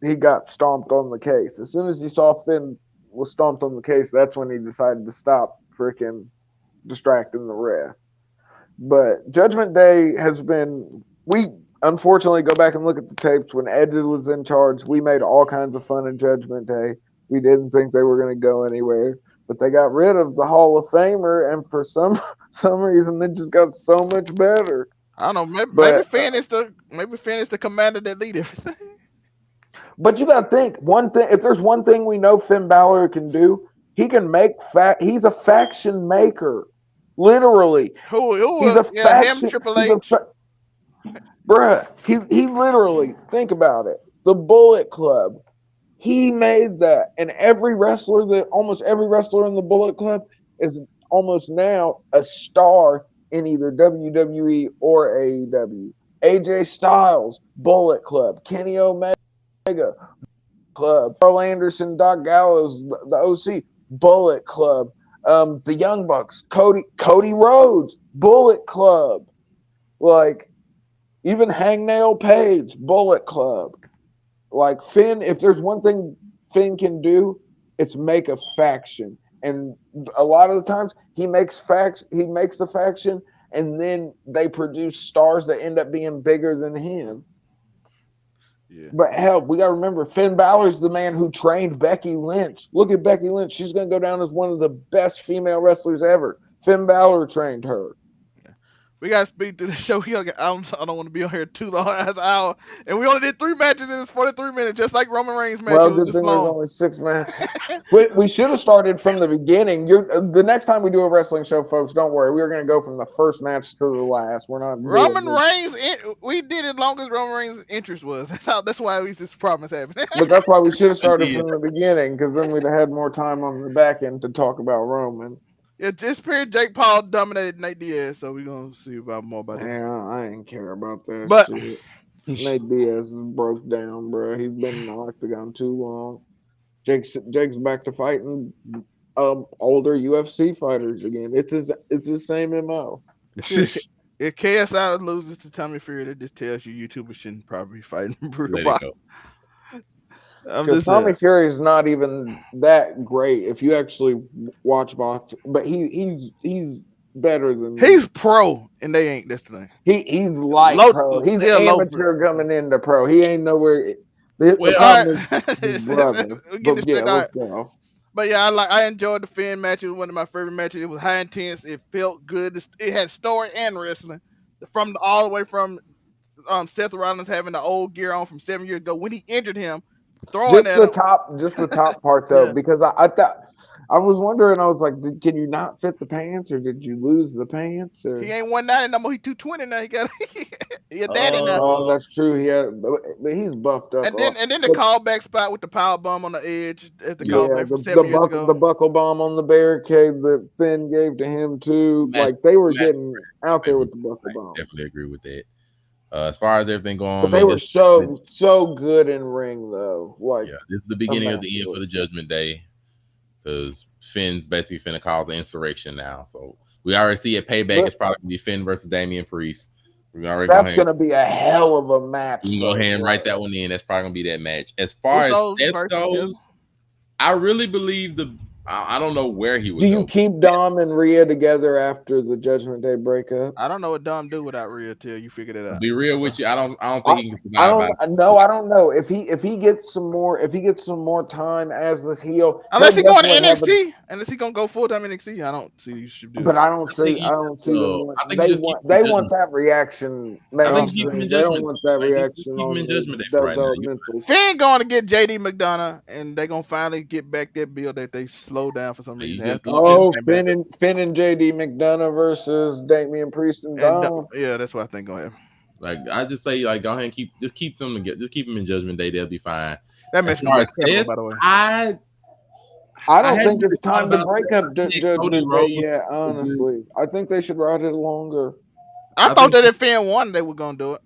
he got stomped on the case. As soon as he saw Finn was stomped on the case, that's when he decided to stop freaking distracting the ref. But Judgment Day has been, we unfortunately go back and look at the tapes when Edge was in charge. We made all kinds of fun of Judgment Day. We didn't think they were going to go anywhere, but they got rid of the Hall of Famer, and for some reason they just got so much better. I don't know. Maybe But Finn is the commander that lead everything. But you got to think one thing. If there's one thing we know Finn Balor can do, he can make He's a faction maker, literally. He's a Yeah, him, faction. Triple He's a H. bruh. He literally, think about it. The Bullet Club. He made that, and almost every wrestler in the Bullet Club is almost now a star in either WWE or AEW. AJ Styles, Bullet Club. Kenny Omega, Club. Carl Anderson, Doc Gallows, the OC, Bullet Club. The Young Bucks, Cody Rhodes, Bullet Club. Like, even Hangnail Page, Bullet Club. Like, Finn, if there's one thing Finn can do, it's make a faction. And a lot of the times he makes the faction, and then they produce stars that end up being bigger than him. Yeah. But hell, we got to remember Finn Balor's the man who trained Becky Lynch. Look at Becky Lynch. She's going to go down as one of the best female wrestlers ever. Finn Balor trained her. We gotta speed through the show. I don't want to be on here too long as an hour. And we only did 3 matches in this 43 minutes, just like Roman Reigns match. Well, It was good just thing there's long. only 6 matches. We should have started from the beginning. The next time we do a wrestling show, folks, don't worry. We're going to go from the first match to the last. We're not doing Roman this. Reigns, we did it as long as Roman Reigns' interest was. That's why at least this problem is happening. But that's why we should have started from the beginning, because then we'd have had more time on the back end to talk about Roman. Yeah, this period Jake Paul dominated Nate Diaz, so we're gonna see about more about that. Yeah, I ain't care about that But shit. Nate Diaz is broke down, bro. He's been in the octagon too long. Jake's back to fighting older UFC fighters again. It's his same MO. if KSI loses to Tommy Fury, that just tells you YouTubers shouldn't probably be fighting brutal Let it boxing. go. I'm Because just saying. Tommy Fury is not even that great if you actually watch boxing, but he's better than He's pro, and they ain't. That's the thing. he's light pro. He's Low. amateur coming into pro. He ain't nowhere. The Well, All problem right, is his brother. we're getting this But yeah, straight. All let's right. go. But yeah, I enjoyed the Finn match. It was one of my favorite matches. It was high intense. It felt good. It had story and wrestling from all the way from Seth Rollins having the old gear on from 7 years ago when he injured him throwing at him. Just the top part though, Yeah, because I thought I was wondering. I was like, can you not fit the pants, or did you lose the pants, he or? ain't 190 no more. He 220 now. He got he a daddy now. Oh, Uh, that's true. But he's buffed up. And then the But callback spot with the power bomb on the edge as the yeah, yeah, callback from 7 years the ago. buckle bomb on the barricade that Finn gave to him too. match, Like they were match, getting out there with the buckle bomb, definitely agree with that. As far as everything going but on, they man, were so good in ring though. Like yeah, this is the beginning of the end for immaculate. the Judgment Day because Finn's basically finna cause an insurrection now. So we already see at Payback But it's probably gonna be Finn versus Damian Priest. We're gonna already go that's ahead. gonna be a hell of a We match, can go though, ahead and write bro. that one in. That's probably gonna be that match. As far as Usos Seth versus Jim. goes, I really believe I don't know where he Do would you go. keep Dom and Rhea together after the Judgment Day breakup? I don't know what Dom do without Rhea till you figured it To out. be real with you, I don't I think he can I survive don't by no, I don't know if he gets some more time as this heel, Unless he'll he going to definitely have NXT. Unless he gonna go full time NXT. I don't see you should do but that. I I don't see them want I think you just keep him in they want judgment. that reaction I think you keep him mainstream. in They don't judgment. want that Like just reaction keep him on in the judgment day for right now. developmentals. Finn going to get JD McDonough, and they gonna finally get back that bill that they slowed down for some You reason just after keep him. Finn Oh, came back. Finn and JD McDonough versus Damian Priest and Dom. Yeah, that's what I think gonna happen. Like I just say, like go ahead and keep them together. Just keep them in judgment day. They'll be fine. That As match gonna far be as incredible, Seth, by the way. I I I don't hadn't think really it's thought time to about break Seth. up I think Cody Judgment Day Rhodes. yet, honestly. I think they should ride it longer. I I thought think that if Finn won, they were gonna do it.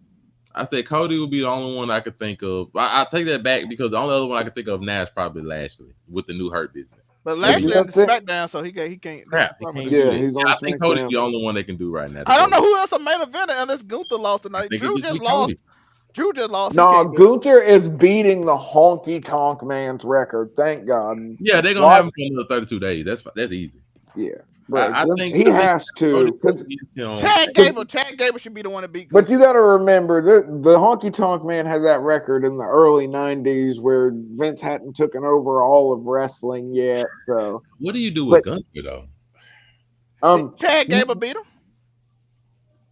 I said Cody would be the only one I could think of. I take that back because the only other one I could think of now is probably Lashley with the new Hurt Business. But Maybe Lashley he, on the That's it. SmackDown, so he can't. That's the crap, he problem with can't that. do Yeah, that. he's Yeah, on I think Cody's SmackDown. the only one that can do right now to I don't go. know who else a main eventer unless Gunther lost I tonight. think it Drew just just be Cody. lost. Drew just lost. He No, can't do it. Gunther is beating the honky tonk man's record. Thank God. Yeah, they're gonna Why? have him for another 32 days. That's easy. Yeah, bro. I He think has Cody to. goes against him. Chad Gable should be the one to beat But Gunther. you got to remember the honky tonk man had that record in the early '90s where Vince hadn't taken over all of wrestling yet. So, What do you do with but Gunther though? Chad you, Gable beat him.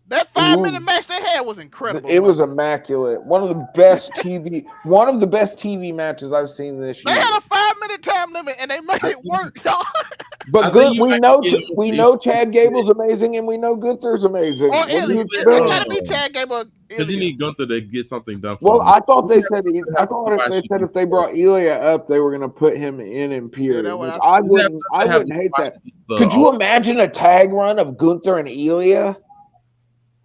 That 5 minute ooh, match they had was incredible. it was immaculate. One of the best TV matches I've seen this They year. had a 5 minute time limit and they made I it think, work. Dog. I But think good, you might be getting we into know Chad Gable's amazing, and we know Gunther's amazing. Or What do you Ilya. It expect? gotta be Chad Gable. because you Ilya. need Gunther to get something done for Well, him. I thought they You said have I to thought if they squash said against, if they brought Ilya up, they were going to put him in Yeah, Imperium, that's what which I thought. I have to wouldn't hate squash that. against Could you imagine a tag run of Gunther and Ilya?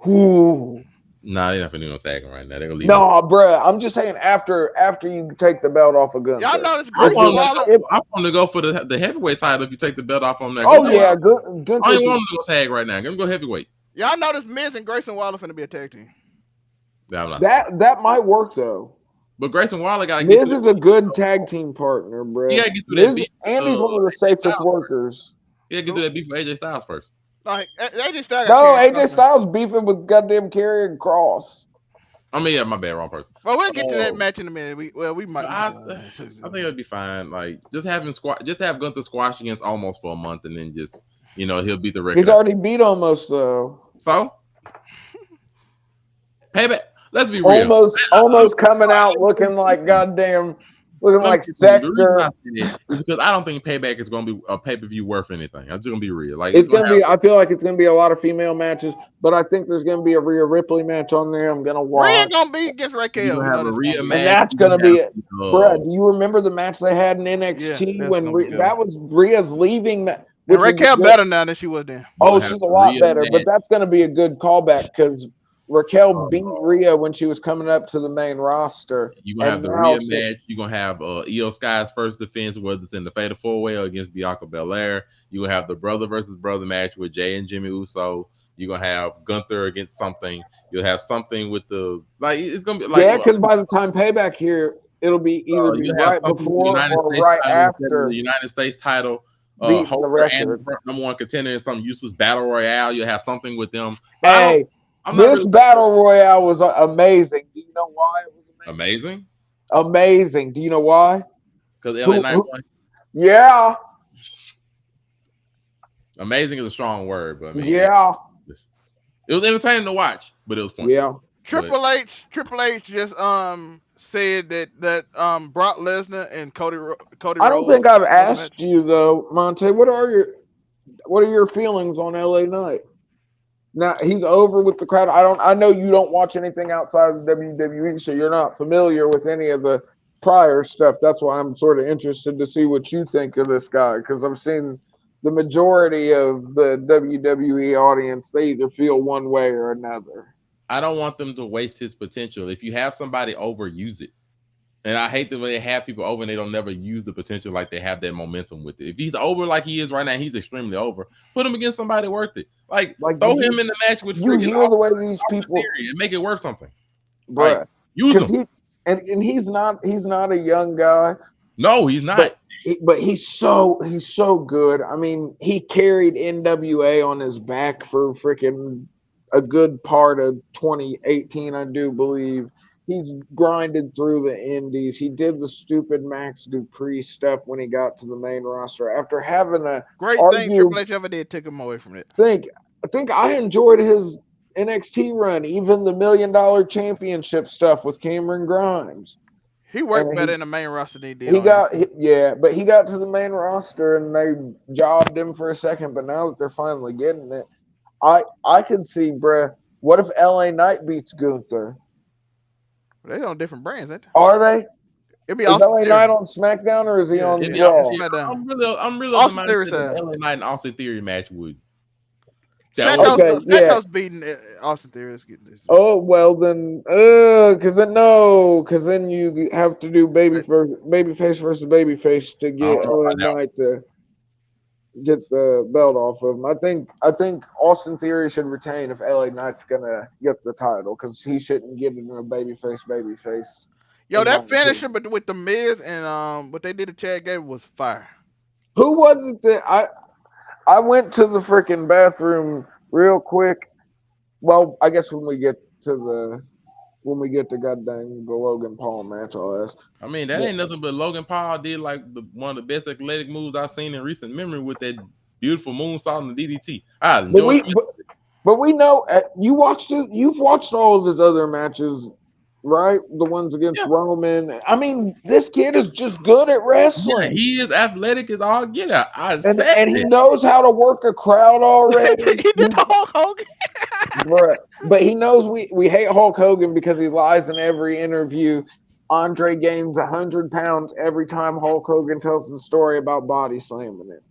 Ooh. nah, they're not finna go tag him right now. They're gonna leave him. No, bruh. I'm just saying after you take the belt off of Y'all Gunther. notice I If Grayson he, want him Waller. to if go. I want him to go for the heavyweight title if you take the belt off him. Now, oh That's what yeah, I'm saying. I Gunther ain't should. want him to go tag right now. Let him go heavyweight. Y'all notice Miz and Grayson Waller finna be a tag team. Yeah, I'm not surprised. That might work though. But Grayson Waller gotta get Miz through is a good tag team partner, he bruh. gotta get through that Miz beef. and he's one of the AJ safest Styles. workers. He gotta get through that beef with AJ Styles first. Like they just still got No, Karrion AJ Kross now. Styles beefing with goddamn Karrion Cross. I mean, yeah, my bad, wrong person. Well, we'll get to that Oh, match in a minute. We might. I think it'll be fine. Like just have Gunther squash against almost for a month, and then just he'll beat the He's record. already beat almost though. So payback. Let's be real. Almost coming out looking like goddamn, looking Let me like tell you, the reason I Sector. say that is because I don't think Payback is going to be a pay per view worth anything. I'm just going to be real. Like it's It's going gonna to have. be. I feel like it's gonna be a lot of female matches, but I think there's gonna be a Rhea Ripley match on there. I'm gonna Rhea watch, gonna be against You're Raquel. gonna You have know a that's gonna Rhea be. and match. that's You're gonna gonna have, be it. Bruh, do you remember the match they had in Yeah, NXT that's when gonna be good. that was Rhea's leaving, And which was Raquel good. better now than she was then. you're Oh, gonna have she's a the lot Rhea better, but match. that's gonna be a good callback because Raquel beat Uh, Rhea when she was coming up to the main roster, you're gonna have and the now Rhea match. You're gonna have Io Sky's first defense, whether it's in the Fatal 4-Way or against Bianca Belair. You're gonna have the brother versus brother match with Jey and Jimmy Uso. You're gonna have Gunther against something. You'll have something with the it's gonna be like yeah, because by the time payback here, it'll be either be you have right something with the before United or States right title instead of after the United States title beating the holder and record. the number one contender in some useless battle royale. You'll have something with them. But Hey, I'm not this really battle royale was amazing. Do you know why it was amazing amazing? Do you know why? because LA Knight Who? won. Yeah, Amazing is a strong word, but I mean, yeah, it was entertaining to watch, but it was pointless. yeah. But Triple H just said that Brock Lesnar and Cody I don't think Rhodes I've another match. asked you though, Monte. What are your feelings on LA Knight? Now he's over with the crowd. I know you don't watch anything outside of the WWE, so you're not familiar with any of the prior stuff. That's why I'm sort of interested to see what you think of this guy, because I've seen the majority of the WWE audience, they either feel one way or another. I don't want them to waste his potential. If you have somebody over, use it. And I hate that when they have people over and they don't never use the potential like they have that momentum with it. If he's over like he is right now, he's extremely over. Put him against somebody worth it. Like Like, throw did him in the match with you freaking hear the way these Austin people, Theory and make it worth something. Like bruh? use Because him. and he's not a young guy. No, he's not. But he's so good. I mean, he carried NWA on his back for freaking a good part of 2018, I do believe. He's grinded through the indies. He did the stupid Max Dupree stuff when he got to the main roster after having a Great thing argue. Triple H ever did took him away from it. Think I think I enjoyed his NXT run, even the $1 million championship stuff with Cameron Grimes. He worked And better in the main roster than he did he on got NXT. yeah, but he got to the main roster and they jobbed him for a second. But now that they're finally getting it, I could see, bruh. What if LA Knight beats Gunther? They on different brands, ain't they? Are they? It'd be Is Austin LA Theory. Knight on SmackDown or is he Yeah, on And yeah, the, on Raw? yeah, SmackDown. I'm really of the Austin Theory mindset that side. LA Knight and Austin Theory match would that would Santos Okay, yeah. Santos beating Austin Theory. Let's get this. Oh well then, cause then you have to do baby face versus baby face to I don't get know LA about that. Knight to get the belt off of him. I think Austin Theory should retain if LA Knight's gonna get the title because he shouldn't get it in a babyface. Yo, In my that finisher, opinion, but with the Miz and what they did to Chad Gable was fire. who was it that I went to the freaking bathroom real quick. Well, I guess when we get to goddamn the Logan Paul match, I'll ask. I mean, that But, ain't nothing but Logan Paul did like one of the best athletic moves I've seen in recent memory with that beautiful moonsault and the DDT. I but enjoyed we but we know you watched it. You've watched all of his other matches, right? The ones against yeah, Roman. I mean, this kid is just good at yeah, wrestling. he is athletic as all get out. I And said and he that. knows how to work a crowd already. He did the Hulk Hogan. Bruh. But he knows we hate Hulk Hogan because he lies in every interview. Andre gains 100 pounds every time Hulk Hogan tells the story about body slamming it.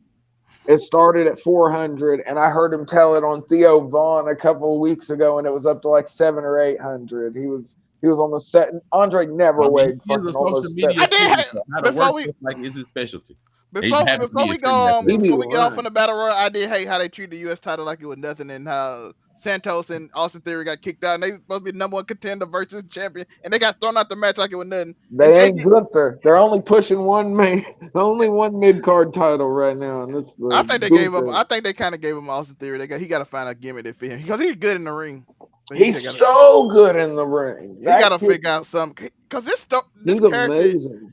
It started at 400, and I heard him tell it on Theo Vaughn a couple of weeks ago, and it was up to like 700 or 800. He was almost set. Andre never I mean, weighed he is a fucking social almost media I 7. did influencer. How to before work we just like is his specialty. He just before happens to before be we extremely go He athletic. be before we get off lying. on the battle royal. I did hate how they treated the U.S. title like it was nothing, and how Santos and Austin Theory got kicked out, and they supposed to be the number one contender versus champion, and they got thrown out the match like it was nothing. And They ain't JD, Gunther. They're only pushing one main, only one mid card title right now, and it's I the think they gave up. Gunther. I think they kind of gave him Austin Theory. He got to find a gimmick that fit him because he's good in the ring, but he just He's got to so good in the ring. he got That to kid, figure out something because this he's character amazing.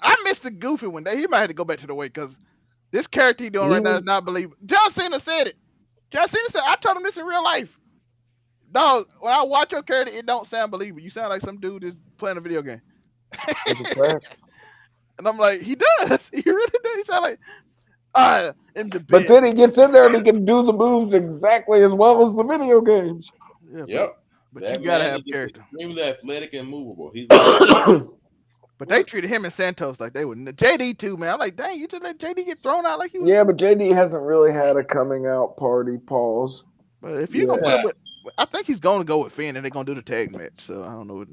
I missed the Goofy one day. He might have to go back to the weight because this character he doing He right now was is not believable. John Cena said it. John Cena said, I told him this in real life. Dog, when I watch your character, it don't sound believable. You sound like some dude that's playing a video game. it's a fact. And I'm like, he does. He really does. He sound like, I am the But best. then he gets in there and he can do the moves exactly as well as the video games. Yeah, Yep. but you That gotta man have is just character. extremely athletic and movable. He's like, But they treated him and Santos like they would. JD too, man. I'm like, dang, you just let JD get thrown out like he was. Yeah, but JD hasn't really had a coming out party. Pause. But if you're gonna Yeah, put him yeah. with, I think he's gonna go with Finn, and they're gonna do the tag match. So I don't know.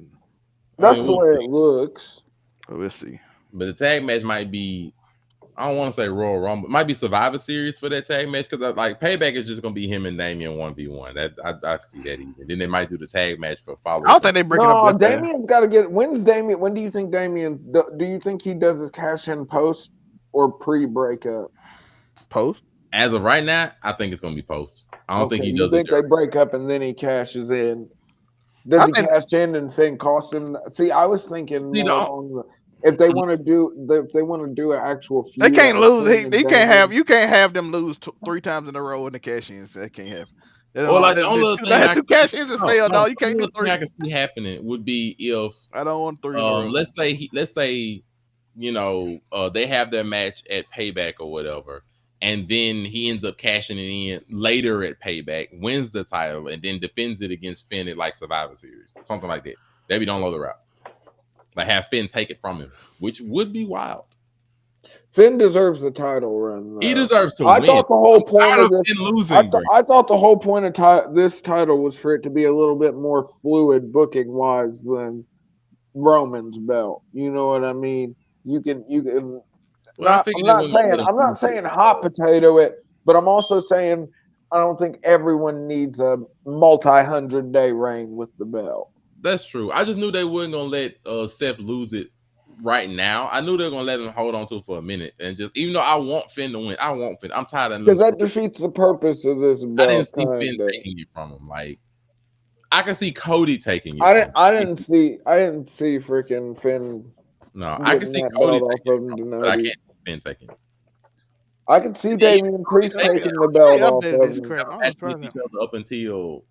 I that's mean, the we'll way see. it looks. But we'll see. But the tag match might be, I don't want to say Royal Rumble. It might be Survivor Series for that tag match because like Payback is just gonna be him and Damian 1v1. That I see that even. Then they might do the tag match for follow I don't up. think they breaking up No, that fast. Damien's got to get. When's Damien? When do you think Damien? Do you think he does his cash in post or pre breakup? Post. As of right now, I think it's gonna be post. I don't think Okay, he you does it think they during. break up and then he cashes in? Does I he think cash in and Finn cost him? See, I was thinking See, more on the if they want to do an actual they feud can't out of lose. Finn and He can't have Damien. you can't have them lose 3 times in a row in the cash ins. That can't happen. Or like the only other The thing last two cash ins is failed, no, dog. You the can't only do other thing I three. can see happening would be if I don't want three in a row. let's say they have their match at Payback or whatever, and then he ends up cashing it in later at Payback, wins the title, and then defends it against Finn at like Survivor Series, something like that. That'd be the only other route. Like have Finn take it from him, which would be wild. Finn deserves the title run, He though. deserves to I win. thought the whole I'm point tired of of this. Finn losing, bro. I thought the whole point of this title was for it to be a little bit more fluid booking wise than Roman's belt. You know what I mean? You can Well, I not. figured they wasn't gonna let him I'm not lose it. saying hot potato it, but I'm also saying I don't think everyone needs a multi-hundred-day reign with the belt. That's true. I just knew they wasn't gonna let Seth lose it right now. I knew they were gonna let him hold on to it for a minute and just even though I want Finn to win, I want Finn. I'm tired of Because losing. that defeats the purpose of this I didn't belt, see Finn kind of. taking it from him. Like I can see Cody taking it from him. I didn't see freaking Finn No, I can getting see that Cody belt off taking it of him from him, but I tonight. can't see Finn taking it. I could see Yeah, even Damian Cody Priest taking it. taking the They belt off updated of this him. crap. I Never was matched with trying each to. other up until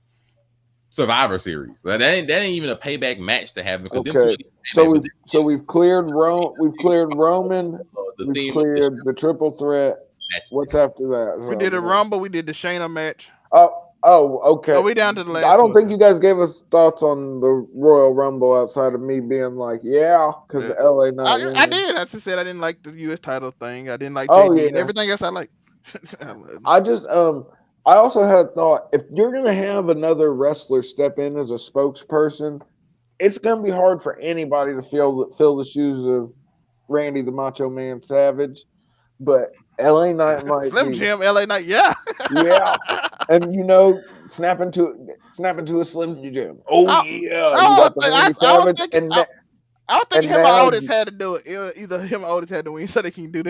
Survivor Series. That ain't even a payback match to have because them two Okay, ain't payback, but we've cleared We've cleared Roman. the We've theme of the cleared show the triple threat. matched it. What's after that? We did a So, Rumble. We did the Shayna match. okay. Oh, we down to the I last two, don't I think you think. guys gave us thoughts on the Royal Rumble outside of me being like, yeah, because Yeah. the LA Knight I winning. did. I just said I didn't like the U.S. title thing. I didn't like Oh JD and yeah, everything else I like. I just I also had a thought if you're gonna have another wrestler step in as a spokesperson, it's gonna be hard for anybody to fill the shoes of Randy the Macho Man Savage, but LA Knight might Slim be. Jim, LA Knight, yeah. Yeah. And snap into a Slim Jim. Oh I, yeah. You I got don't the think Randy I don't Savage think I don't think and him or now Otis had to do it. Either him or Otis had to win so they can do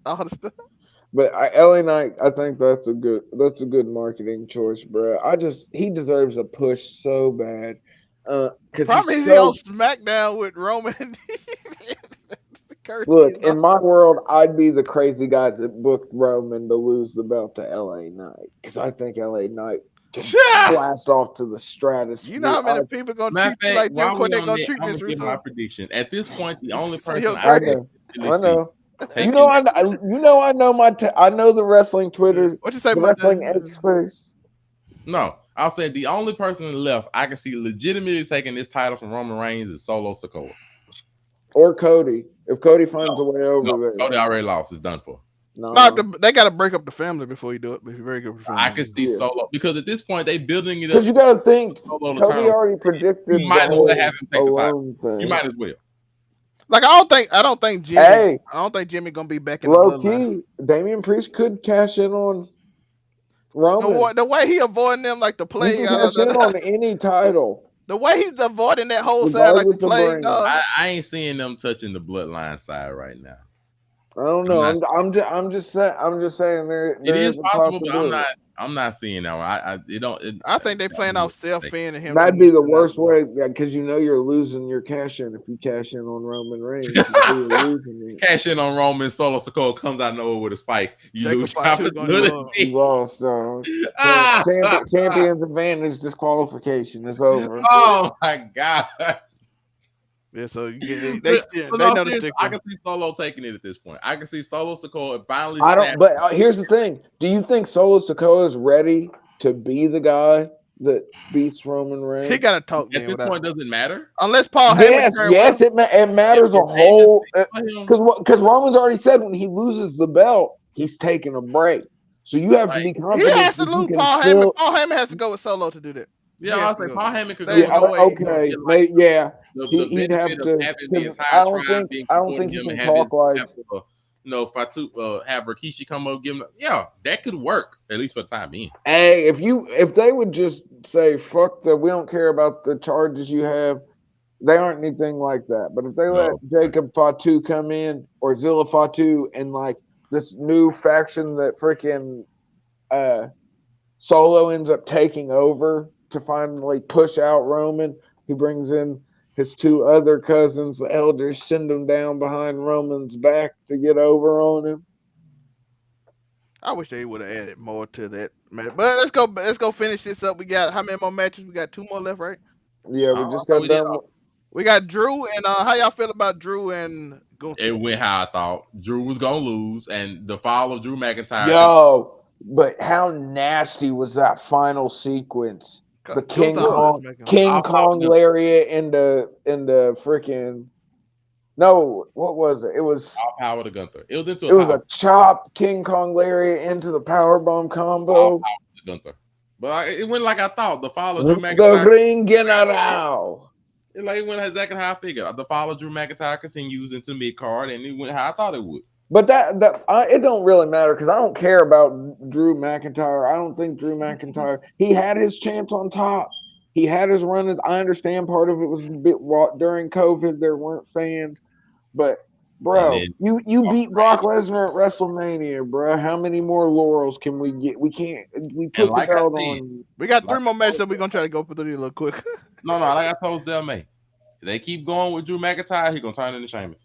all the stuff. but LA Knight, I think that's a good marketing choice, bro. He deserves a push so bad. The Cause problem he's is he on so SmackDown with Roman. Curtis look, is in my world, I'd be the crazy guy that booked Roman to lose the belt to LA Knight. Because I think LA Knight can blast off to the You know stratosphere. how many people gonna Matter of treat you fact, like Jim while we Cornette on gonna that, treat I'm Vince gonna give my Russo? prediction. At this point, the only So person he'll I I grade. can know. actually I see know. taking I know I know the wrestling Twitter, What you say, the my wrestling X face. no, I'll say the only person left I can see legitimately taking this title from Roman Reigns is Solo Sikoa. Or Cody. If Cody finds No, a way no, over there. Cody already lost. It's done for. No, Nah. they got to break up the family before you do it. If you break up the I family, can see Yeah. Solo because at this point they building it up Because to you gotta for think Solo to turn Cody on. already You predicted the might as well have whole him take the title. alone You thing. might as well. like I don't think Hey, Jimmy gonna be back in the low bloodline. key, Damian Priest could cash in on Roman. The way he avoiding them like the He plague, can cash in on any title, the way he's avoiding that whole side like the regardless of plague, brand. dog. I ain't seeing them touching the bloodline side right now. I don't I'm know. not. I'm just saying It there is is a possible, but I'm possibility. not. I'm not seeing that one. It don't. It, I think they playing off Seth like, Finn and him too That'd much be the right now. worst way because you know you're losing your cash in if you cash in on Roman Reigns. You know you're losing it. cash in on Roman Solo Sikoa comes out of nowhere with a spike. You Jacob lose your Fatu gonna You, show up. you opportunity. lost. Champion's advantage disqualification is over. Oh my god! Yeah, so you get But they no, know the seriously, I sticker. can see Solo taking it at this point. I can see Solo Sikoa finally I don't. snap. But here's the thing: do you think Solo Sikoa is ready to be the guy that beats Roman He Reigns? gotta talk At then this without point, doesn't matter. unless Paul Heyman Yes, turn yes, well. it matters a If Heyman whole speaks for him, because Roman's already said when he loses the belt, he's taking a break. So you have to like be He confident has to that you lose can Paul Heyman. still. Paul Heyman has to go with Solo to do that. yeah, He has I'll to say go. Paul Heyman could go There's with Yeah, no Solo way he can do it. okay, get like yeah, the he'd have benefit of to having the because entire tribe being I don't supporting think you him and can have his talk like have Fatu have Rikishi come up give him yeah that could work at least for the time being. hey, if they would just say fuck that, we don't care about the charges you have. They aren't anything like that. But if they let No, Jacob Fatu come in or Zilla Fatu and like this new faction that freaking uh, Solo ends up taking over to finally push out Roman, he brings in his two other cousins, the elders, send them down behind Roman's back to get over on him. I wish they would have added more to that match. But let's go. Let's go finish this up. We got how many more matches? We got two more left, right? Yeah, I we don't just know, got we did. done. We got Drew and how y'all feel about Drew and It Gunther? went how I thought. Drew was gonna lose, and the fall of Drew McIntyre. Yo, but how nasty was that final sequence? The Gunther King always Kong, making. King I'll power Kong them. lariat in the freaking no, what was it? It was I'll power to Gunther. It was into a it was power. a chop King Kong lariat into the power bomb I'll combo. power to Gunther. But it went like I thought. The fall of Drew The McIntyre. ring general. It went exactly how I figured. The fall of Drew McIntyre continues into mid card, and it went how I thought it would. But it don't really matter because I don't care about Drew McIntyre. I don't think Drew McIntyre. He had his chance on top. He had his run. I understand part of it was a bit during COVID. There weren't fans, but And bro, then you beat Brock Lesnar at WrestleMania, bro. How many more laurels can we get? We can't. We and put the like I belt said, on. We got like three more matches that we're gonna try to go through these a little quick. no, like I told Zell May, if they keep going with Drew McIntyre, he's gonna turn into Sheamus.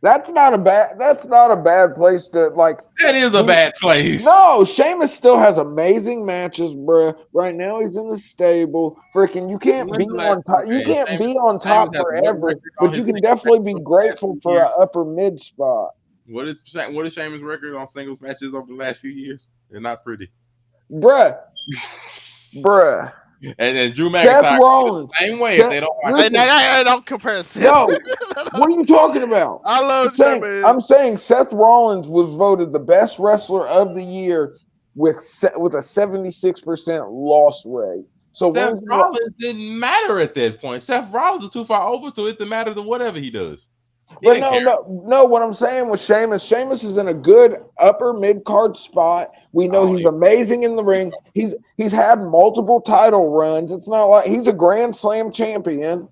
That's not a bad. That's not a bad place to like. That is a bad place. No, Sheamus still has amazing matches, bruh. Right now he's in the stable. Freaking, you can't be When's the last on top. You okay? can't Sheamus, be on Sheamus top has what forever, record on but you his can singles definitely matches be over the last grateful few for an years? upper mid spot, What is Sheamus' record on singles matches over the last few years? They're not pretty. bruh. Bruh. And Drew Seth McIntyre the Rollins. same way if Seth, they don't watch Hey, him. now, listen, don't compare Seth. no. What are you talking about? I I'm love saying, Sheamus. I'm saying Seth Rollins was voted the best wrestler of the year with a 76% loss rate. So Seth when's the Rollins didn't matter at that point. Seth Rollins is too far over to it to matter to whatever he does. He But didn't no, care. no, no. What I'm saying with Sheamus, Sheamus is in a good upper mid card spot. We know Oh, he's amazing in the ring. He's had multiple title runs. It's not like he's a Grand Slam champion.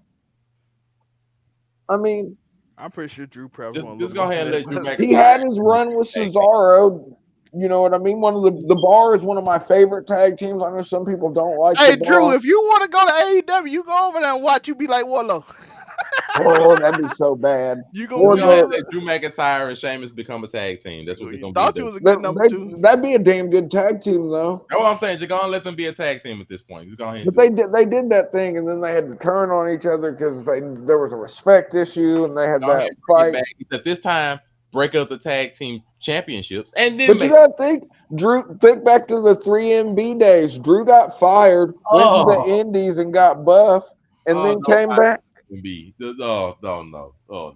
I mean, I'm pretty sure Drew probably won a just little go more ahead than and that. let Drew he McIntyre had his run with tag. Cesaro. You know what I mean? One of the Bar is one of my favorite tag teams. I know some people don't like the Hey, Drew, Bar. if you want to go to AEW, you go over there and watch. You be like Warlow. Oh, that'd be so bad. You Just gonna go ahead and Wardlow, let Drew McIntyre and Sheamus become a tag team. That's what they're you gonna be. thought you was a good number two. that'd be a damn good tag team though. That's what I'm saying. Just go and let them be a tag team at this point. Just go ahead and But do it. they did that thing, and then they had to turn on each other because there was a respect issue, and they had Go ahead that and bring it fight. back. At this time, break up the tag team championships and then But you make. gotta think back to the 3MB days. Drew got fired, went to the Oh, Indies and got buff, and then no, came back. be. Oh, no. Oh, no.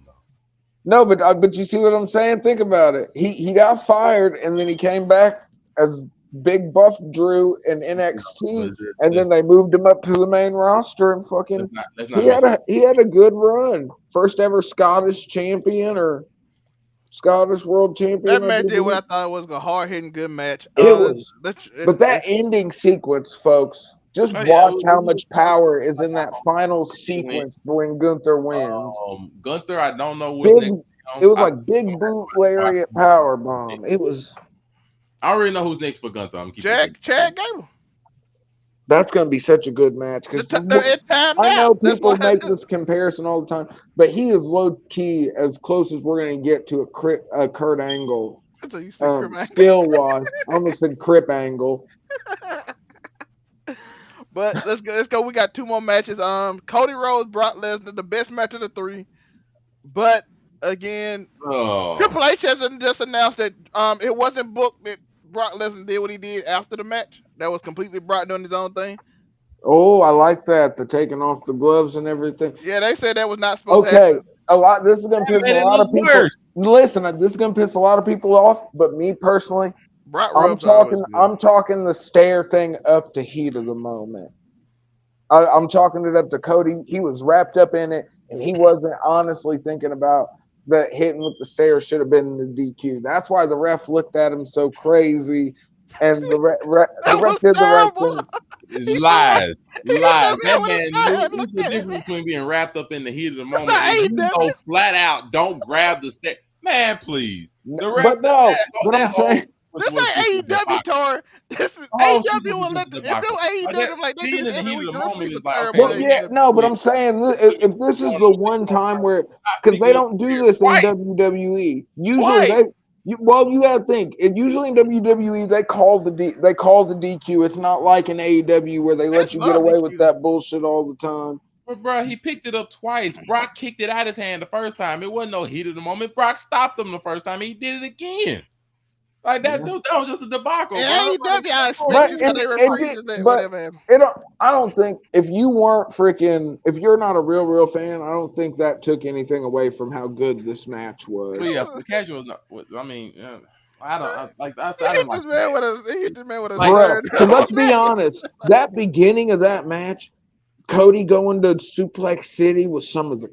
No, but you see what I'm saying? Think about it. He got fired, and then he came back as big buff Drew in NXT, and then they moved him up to the main roster and fucking Let's not mention. he had a good run. First ever Scottish champion or Scottish world That champion, I match did what I believe. thought it was a hard hitting good match. It was, but that Let's ending sequence, folks, just Oh yeah, watch how much power is in that final win. sequence when Gunther wins. Gunther, I don't know what's Big, next. it was like big boot lariat power bomb. It was. I already know who's next for Gunther. I'm keeping it. Chad Gable. That's going to be such a good match because It timed I know out. That's people why. make this comparison all the time, but he is low key as close as we're going to get to a Kurt Angle. So you said Crip Angle. Skill wise, I almost said Crip Angle. But let's go. Let's go. We got two more matches. Cody Rhodes, Brock Lesnar, the best match of the three. But again, Triple H has just announced that it wasn't booked that Brock Lesnar did what he did after the match. That was completely Brock doing his own thing. Oh, I like that. The taking off the gloves and everything. Yeah, they said that was not supposed to Okay, happen. this is gonna piss a lot of people. Worse. Listen, this is gonna piss a lot of people off. But me personally, Brock I'm rubs always good. talking the stare thing up to heat of the moment. I'm talking it up to Cody. He was wrapped up in it, and he wasn't honestly thinking about that hitting with the stairs should have been the DQ. That's why the ref looked at him so crazy, and the ref did the right thing. Lies. That man man knew there's a difference between being wrapped up in the heat of the moment not and you AEW. go flat out, don't grab the stick. Man, please. But no, what I'm saying. This ain't AEW, Tor. This is AEW will let if they're AEW like they do this every week. But yeah, no, but I'm saying if this is the one time where because they don't do this in WWE. Usually You gotta think. It usually in WWE they call the DQ. It's not like in AEW where they I let just you get love away with DQ. that bullshit all the time. But bro, he picked it up twice. Brock kicked it out his hand the first time. It wasn't no heat of the moment. Brock stopped him the first time. He did it again. Like that, Yeah. that was just a debacle, In bro. Like, AEW, I expect But this because and they it referee did, just let but whatever happen. it don't, I don't think if you weren't freaking if you're not a real fan, I don't think that took anything away from how good this match well, was. yeah, for the casuals, I mean, I don't He I didn't hit like this the match. man with a Like, Bruh, stern. because let's be honest, that beginning of that match, Cody going to Suplex City with some of the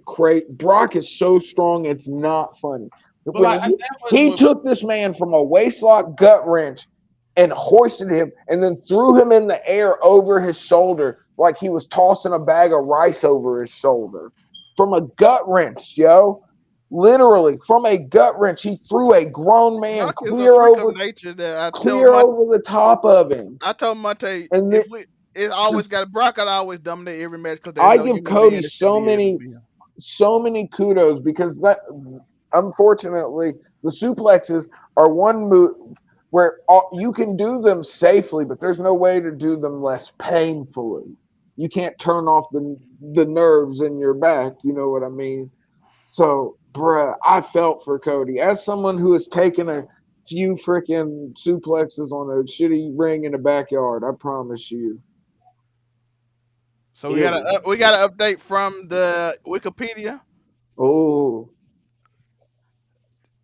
Brock is so strong, it's not funny. but like When that was he what. took this man from a waistlock gut wrench and hoisted him and then threw him in the air over his shoulder like he was tossing a bag of rice over his shoulder. From a gut wrench, yo. Literally, from a gut wrench, he threw a grown man Brock is a freak of nature that clear over the top of him. I told Monte And then if we it always just got Brock got always dominate every match because there's I no give human being Cody that should be able to be him. so many kudos because that unfortunately the suplexes are one move where you can do them safely, but there's no way to do them less painfully. You can't turn off the nerves in your back. You know what I mean? So, bruh, I felt for Cody as someone who has taken a few freaking suplexes on a shitty ring in the backyard. I promise you, So it was. we got an update from the Wikipedia. Oh,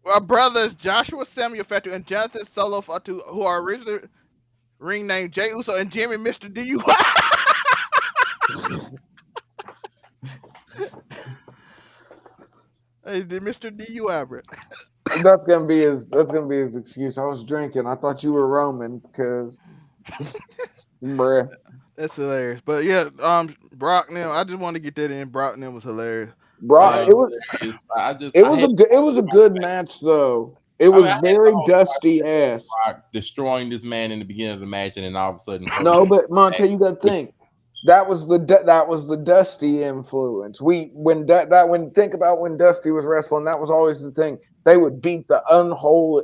Our brothers Joshua Samuel Fatu and Jonathan Solo Fatu, who are originally ring named Jey Uso and Jimmy Mr. DUI. Hey, the Mr. DUI, bro. that's gonna be his excuse. I was drinking. I thought you were Roman because, bruh, That's hilarious. But yeah, Brock now. I just want to get that in. Brock now was hilarious. Brock. Yeah, Uh, it was hilarious. I had It was a good match though. It I mean, was I had the very whole dusty ass. Brock destroying this man in the beginning of the match, and then all of a sudden Cody No, came but back Monte, you got to with think that was the Dusty influence. When think about when Dusty was wrestling, that was always the thing. They would beat the unholy.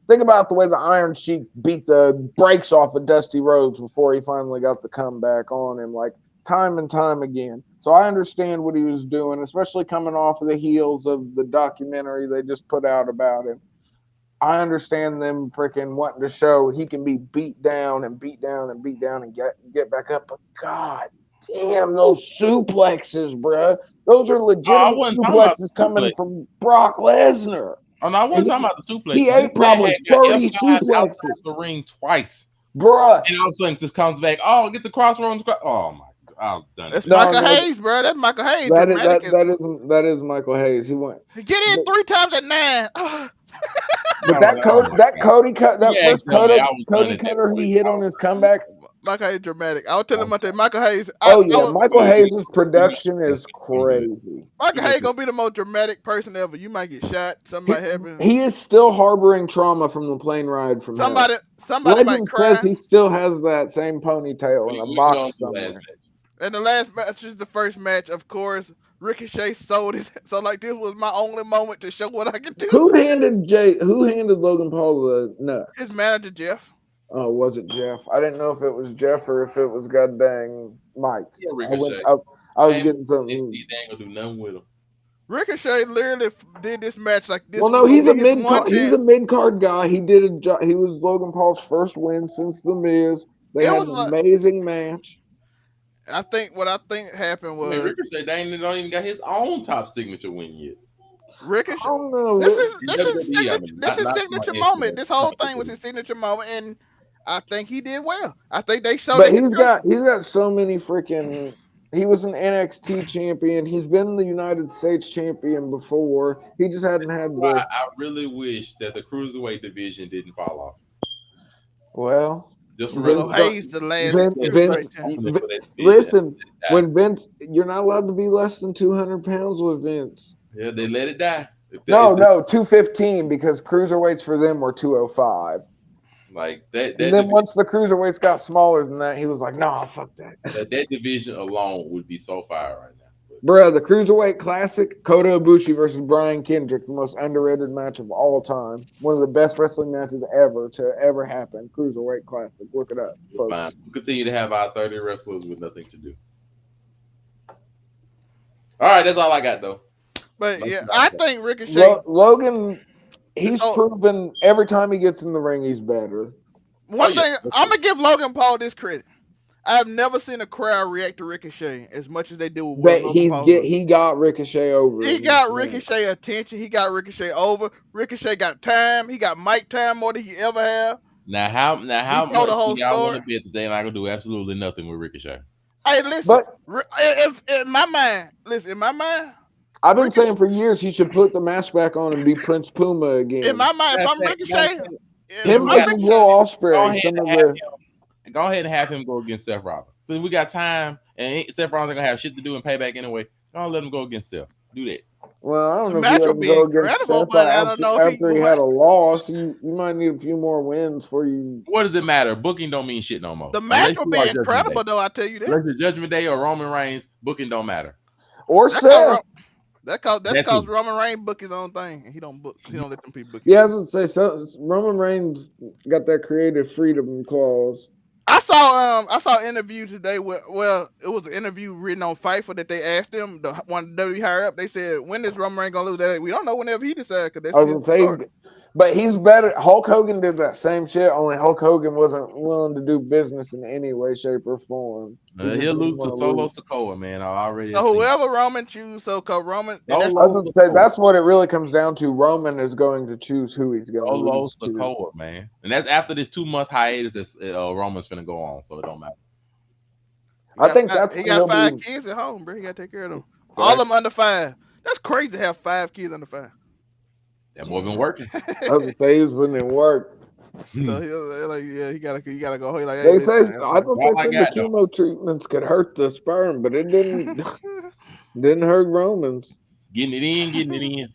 Think about the way the Iron Sheik beat the brakes off of Dusty Rhodes before he finally got the comeback on him, like time and time again. So I understand what he was doing, especially coming off of the heels of the documentary they just put out about him. I understand them freaking wanting to show he can be beat down and beat down and beat down and get back up. But god damn those suplexes, bruh. Those are Oh, I legitimate wasn't talking about suplexes the coming suplex. from Brock Lesnar. Oh no, I wasn't And talking about the suplex. he This ate man probably had got 30 F5 outside suplexes. the ring twice, Bruh. and all of a sudden just comes back. Oh, get the crossroads. Oh my god, I'm done that's with that. No, Michael no, Hayes, bro. That's Michael Hayes. that is Dramatic as that is Michael Hayes. He went. get in 3 times at 9. But Oh, oh my god. That Yeah, first Zelma, I was done Cody at that cutter point. he hit on his comeback. Michael Hayes dramatic. I was I telling was Monte Michael Hayes. Oh I yeah, was Michael Hayes' production is I'm good. crazy. Michael Hayes gonna be the most dramatic person ever. You might get shot. Something He, might happen. he is still harboring trauma from the plane ride from hell. Somebody might Legend says cry. he still has that same ponytail in a We can go box on to the last somewhere. match. And the last match is the first match, of course. Ricochet sold his. So like this was my only moment to show what I could do. Who handed Logan Paul the His nuts? manager Jeff. Oh, was it Jeff? I didn't know if it was Jeff or if it was god dang Mike. Yeah, I went Ricochet. I was And getting something. they ain't gonna do nothing with him. Ricochet literally did this match like this Well, was no, gonna he's a be his mid one card. He's a chance. mid card guy. He did a job. He was Logan Paul's first win since the Miz. They It had was an like amazing match. I think happened I mean, was Ricochet, they ain't don't even got his own top signature win yet. I Ricochet. don't know. This is In this is WWE, I signature. mean, This is not my signature moment. incident. This whole thing was his signature moment, and I think he did well. I think they showed But that he trusted him. he's got so many freaking. He was an NXT champion. He's been the United States champion before. He just hadn't had the I really wish that the cruiserweight division didn't fall off. well. Just for So Vince, WrestleMania, Hayes, the last Vince, yeah, cruiserweight Vince. champion. for that division. Listen, Yeah, when Vince, you're not allowed to be less than 200 pounds with Vince. yeah, they let it die. No, no, 215 because cruiserweights for them were 205. Like that And that then division, once the cruiserweights got smaller than that, he was like, "Nah, fuck that." that division alone would be so fire right now. Bruh, the Cruiserweight Classic, Kota Ibushi versus Brian Kendrick, the most underrated match of all time. One of the best wrestling matches ever to ever happen. Cruiserweight Classic. Look it up, Fine. folks. We continue to have our 30 wrestlers with nothing to do. All right, that's all I got though. But Like yeah, you I guys think Ricochet. Logan, It's he's all proven every time he gets in the ring, he's better. Oh one yeah, thing. that's I'm true. gonna give Logan Paul this credit. I've never seen a crowd react to Ricochet as much as they do with what That Logan Paul does. he got Ricochet over He in this got match. Ricochet attention. He got Ricochet over. Ricochet got time. He got mic time more than he ever have. Now how He told much the do whole y'all want story. to bet that they're not gonna do absolutely nothing with Ricochet? Hey, listen. But If in my mind, listen, in my mind, I've been Ricochet. saying for years he should put the mask back on and be Prince Puma In again. my mind, if Matter of I'm fact, matter of Ricochet, fact, since if Him we I'm got versus time, Will Ricochet, go Ospreay, ahead some and of have the go ahead and have him go against Seth Rollins. Since we got time and Seth Rollins ain't gonna have shit to do in payback anyway, don't let him go against Seth. Do that. well, I don't the know if you match let will him be go against incredible, Seth but I don't know if he after he had might. a loss. You might need a few more wins for you. What does it matter? Booking don't mean shit no more. The match Unless will you be are Judgment Day. incredible, though. I tell you that. Unless you're Judgment Day or Roman Reigns, booking don't matter. Or That cause Seth. that's That cause too. Roman Reigns book his own thing, and he don't book. He don't let them people book his Yeah, I shit. was gonna say Roman Reigns got that creative freedom clause. I saw an interview today where it was an interview written on FIFA that they asked him the one WWE higher up. They said when is Roman Reigns gonna lose that? We don't know whenever he decides because I that's was his gonna say, authority. but he's better. Hulk Hogan did that same shit. Only Hulk Hogan wasn't willing to do business in any way, shape, or form. He just He'll didn't lose to want to Solo lose. Sokoa, man. I already have So seen whoever Roman choose, so cause Roman and that's I Solo was gonna say Sokoa. that's what it really comes down to. Roman is going to choose who he's going to Solo lose to. Sokoa, man. And that's after this 2 month hiatus that Roman's finna go on, so it don't matter. I think that's he when got he'll five be kids at home, bro. He gotta take care of them. All of back. them under 5. That's crazy to have 5 kids under 5. That boy been working. I was gonna say he's putting in work. So he like, yeah, he gotta go. He like, hey, They listen, say I man. thought All they I said the got though. chemo treatments could hurt the sperm, but it didn't hurt Romans. Getting it in.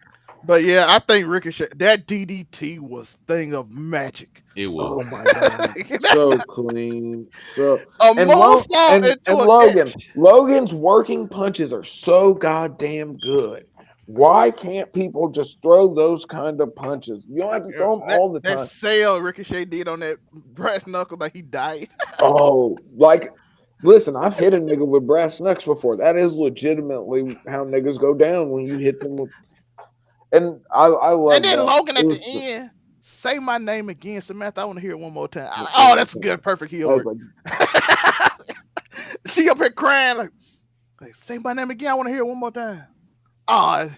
But yeah, I think Ricochet that DDT was thing of magic. It was. Oh my god, so clean. So A and moonsault into and a Logan, catch. Logan's working punches are so goddamn good. Why can't people just throw those kind of punches? You don't have to throw them That all the that time. sale Ricochet did on that brass knuckle like he died. Oh, like listen, I've hit a nigga with brass knucks before. That is legitimately how niggas go down when you hit them with. And I And love then that. Logan It at the was. end, say my name again, Samantha. I want to hear it one more time. One Oh, more that's time. good, perfect heel I was work. like, She up here crying like say my name again. I want to hear it one more time. Oh,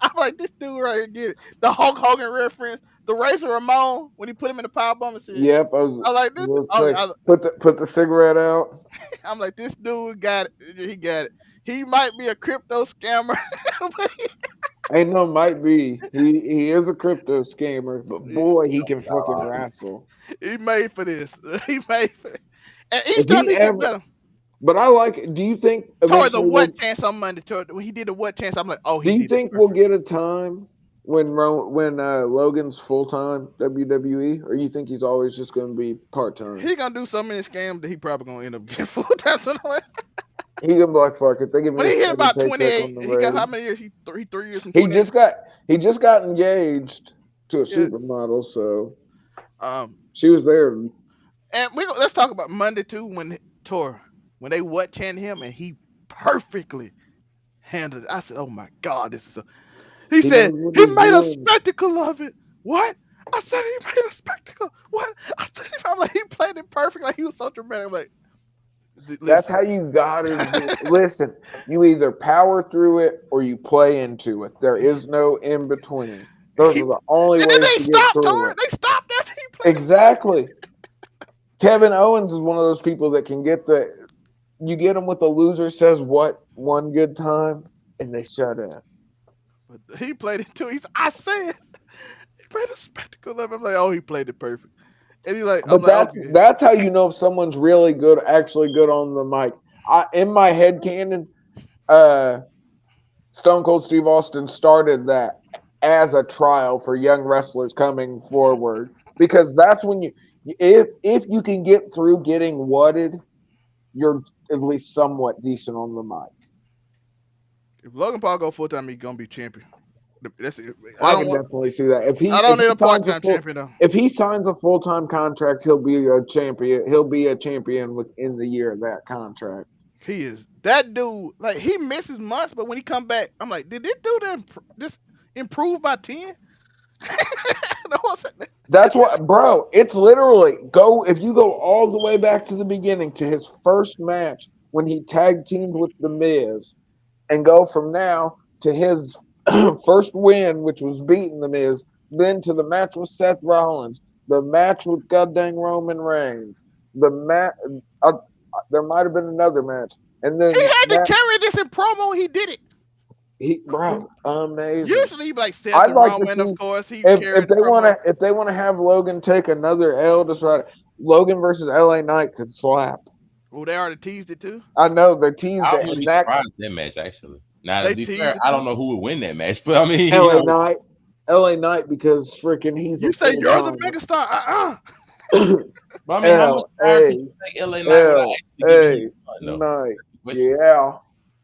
I'm like this dude right here. Get it? The Hulk Hogan reference, the Razor Ramon when he put him in the power bomb and shit. yep. I like I this. was Oh, say, put the cigarette out. I'm like this dude got it. He got it. He might be a crypto scammer, but Ain't no might be. He is a crypto scammer, but he, boy, he can fucking wrestle. he made for this. He made for it. And each If time he he get ever, better. but I like. Do you think Tori, the eventually what we'll? chance on Monday? Tori, when he did the what chance, I'm like, oh, Do he you did this think we'll perfect. get a time when Logan's full time WWE, or you think he's always just going to be part time? He gonna do so many scams that he probably gonna end up getting full time. He gonna be like, fuck it. They give me When a he hit steady about paycheck 28, on the he got raid. how many years? He 3 years from He 28. just got he just got engaged to a Yeah. supermodel, so Um, she was there. and let's talk about Monday too when Tor when they what chant him and he perfectly handled it. I said, oh my god, this is so. He He said knows what he he's made a doing. spectacle of it. What? I said he made a spectacle. What? I said I'm like he played it perfect. Like he was so dramatic. I'm like, That's listen, how you gotta do. Listen, you either power through it or you play into it. There is no in between. Those he are the only and then ways they to get stopped through Tor. it. They stopped after he played it perfect. Exactly. Kevin Owens is one of those people that can get the. You get them with the loser says what one good time, and they shut up. But he played it too. I said he made a spectacle of it. I'm like, oh, he played it perfect. And he like, I'm But like, okay. that's how you know if someone's really good, actually good on the mic. In my head canon, uh, Stone Cold Steve Austin started that as a trial for young wrestlers coming forward because that's when if you can get through getting whatted, you're at least somewhat decent on the mic. If Logan Paul go full time, he's gonna be champion. That's it. I can definitely see that. I don't need a part time champion though. if he signs a full time contract, he'll be a champion. He'll be a champion within the year of that contract. He is that dude. Like he misses months, but when he come back, I'm like, did this dude just improve by 10? That's what, bro. It's literally if you go all the way back to the beginning to his first match when he tag teamed with The Miz, and go from now to his first win, which was beating The Miz, then to the match with Seth Rollins, the match with goddamn Roman Reigns, the match. There might have been another match, and then he had to carry this in promo. He did it. Bro, amazing. Usually, he like Seth I'd like Roman, to see, of course. He if they want to have Logan take another L, just right. Logan versus LA Knight could slap. Well, they already teased it too. I know they teased I it. wouldn't be surprised that match actually. Now to They be teased fair, it I too. don't know who would win that match, but I mean, LA Knight because freaking he's. You say you're the megastar. But I mean, how much higher could you take LA Knight without actually giving him a run? Yeah.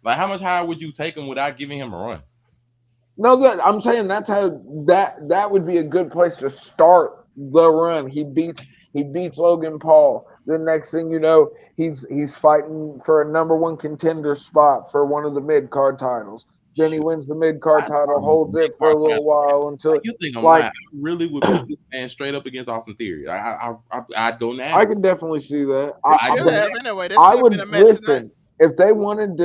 Like, how much higher would you take him without giving him a run? No, I'm saying that's how that would be a good place to start the run. He beats Logan Paul. The next thing you know, he's fighting for a number one contender spot for one of the mid card titles. Then he wins the mid card title, holds it for a little while until you think I'm lying. I really would put this man straight up against Austin Theory. I'd go now. I can definitely see that. Anyway, I would listen if they wanted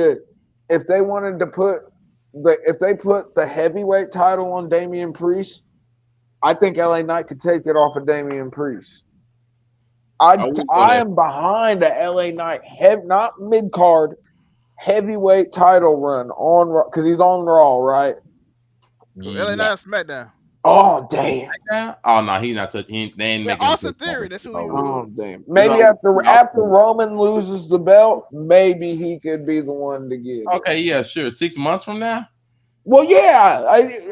to put the heavyweight title on Damian Priest. I think LA Knight could take it off of Damian Priest. I am behind a LA Knight, not mid card, heavyweight title run on because he's on Raw, right? LA Knight SmackDown. Oh damn! Oh no, he's not touching. They ain't making Austin Theory. That's who he was. Oh damn! Maybe after Roman loses the belt, maybe he could be the one to get it. Okay, yeah, sure. 6 months from now. Well, yeah,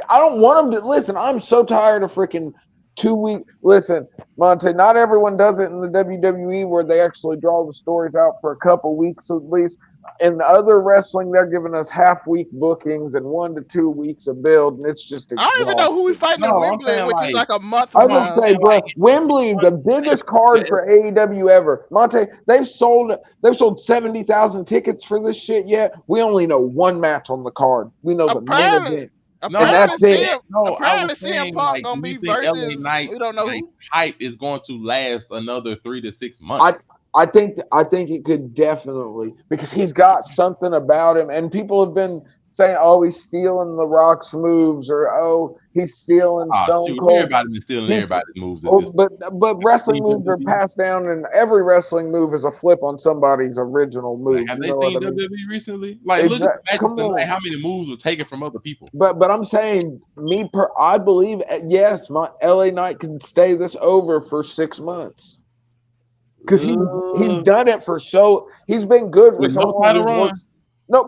I don't want him to listen. I'm so tired of freaking 2 week. Listen, Monte, not everyone does it in the WWE where they actually draw the stories out for a couple weeks at least. In other wrestling, they're giving us half-week bookings and 1 to 2 weeks of build, and it's just exhausting. I don't even know who we fighting in Wembley, which is like a month. I was gonna say, bro, Wembley, the biggest card for AEW ever. Monte, they've sold 70,000 tickets for this shit yet. We only know one match on the card. We know the main event. And that's it. Apparently CM Punk gonna be versus. We don't know who. Hype is going to last another 3 to 6 months. I think it could definitely, because he's got something about him, and people have been saying, "Oh, he's stealing The Rock's moves," or "Oh, he's stealing Stone Cold." Everybody's been stealing everybody's moves. But wrestling moves are passed down, and every wrestling move is a flip on somebody's original move. Have they seen WWE recently? Like, look at how many moves were taken from other people. But I'm saying, I believe yes, my LA Knight can stay this over for 6 months. Because he's done it he's been good for so long. No.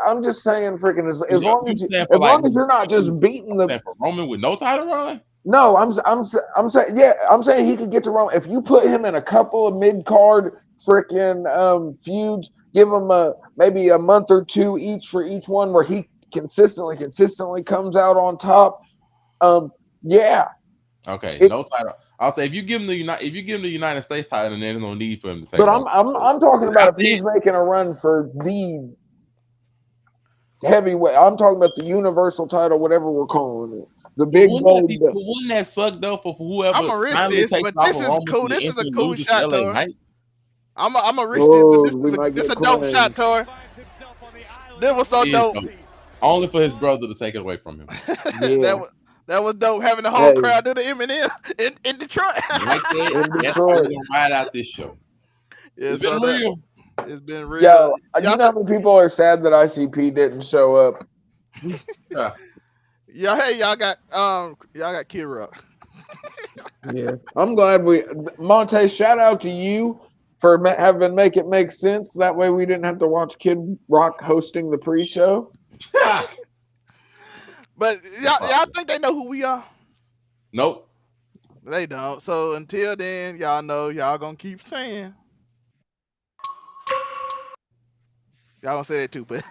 I'm just saying, freaking as long as you're not just beating the Roman with no title run. No, I'm saying I'm saying he could get to Roman if you put him in a couple of mid card freaking feuds. Give him maybe a month or two each for each one where he consistently comes out on top. Yeah. Okay, no title. I'll say if you give him the United States title, then there's no need for him to take. But I'm talking about if he's making a run for the heavyweight. I'm talking about the Universal title, whatever we're calling it. The big gold. Wouldn't that suck though for whoever? I'm gonna risk this, but this is cool. This is a cool shot, Tor. I'm gonna risk this, but this is a dope shot, Tor. That was so dope. Only for his brother to take it away from him. That was dope, having the whole crowd do the Eminem in Detroit. Like that, that's why we're gonna ride out this show. It's been real. It's been real. Yo, you know how many people are sad that ICP didn't show up? Y'all got Kid Rock. Yeah, I'm glad Monte. Shout out to you for having make it make sense. That way we didn't have to watch Kid Rock hosting the pre-show. But y'all think they know who we are? Nope. They don't. So until then, y'all know y'all gonna keep saying. Y'all gonna say that too, but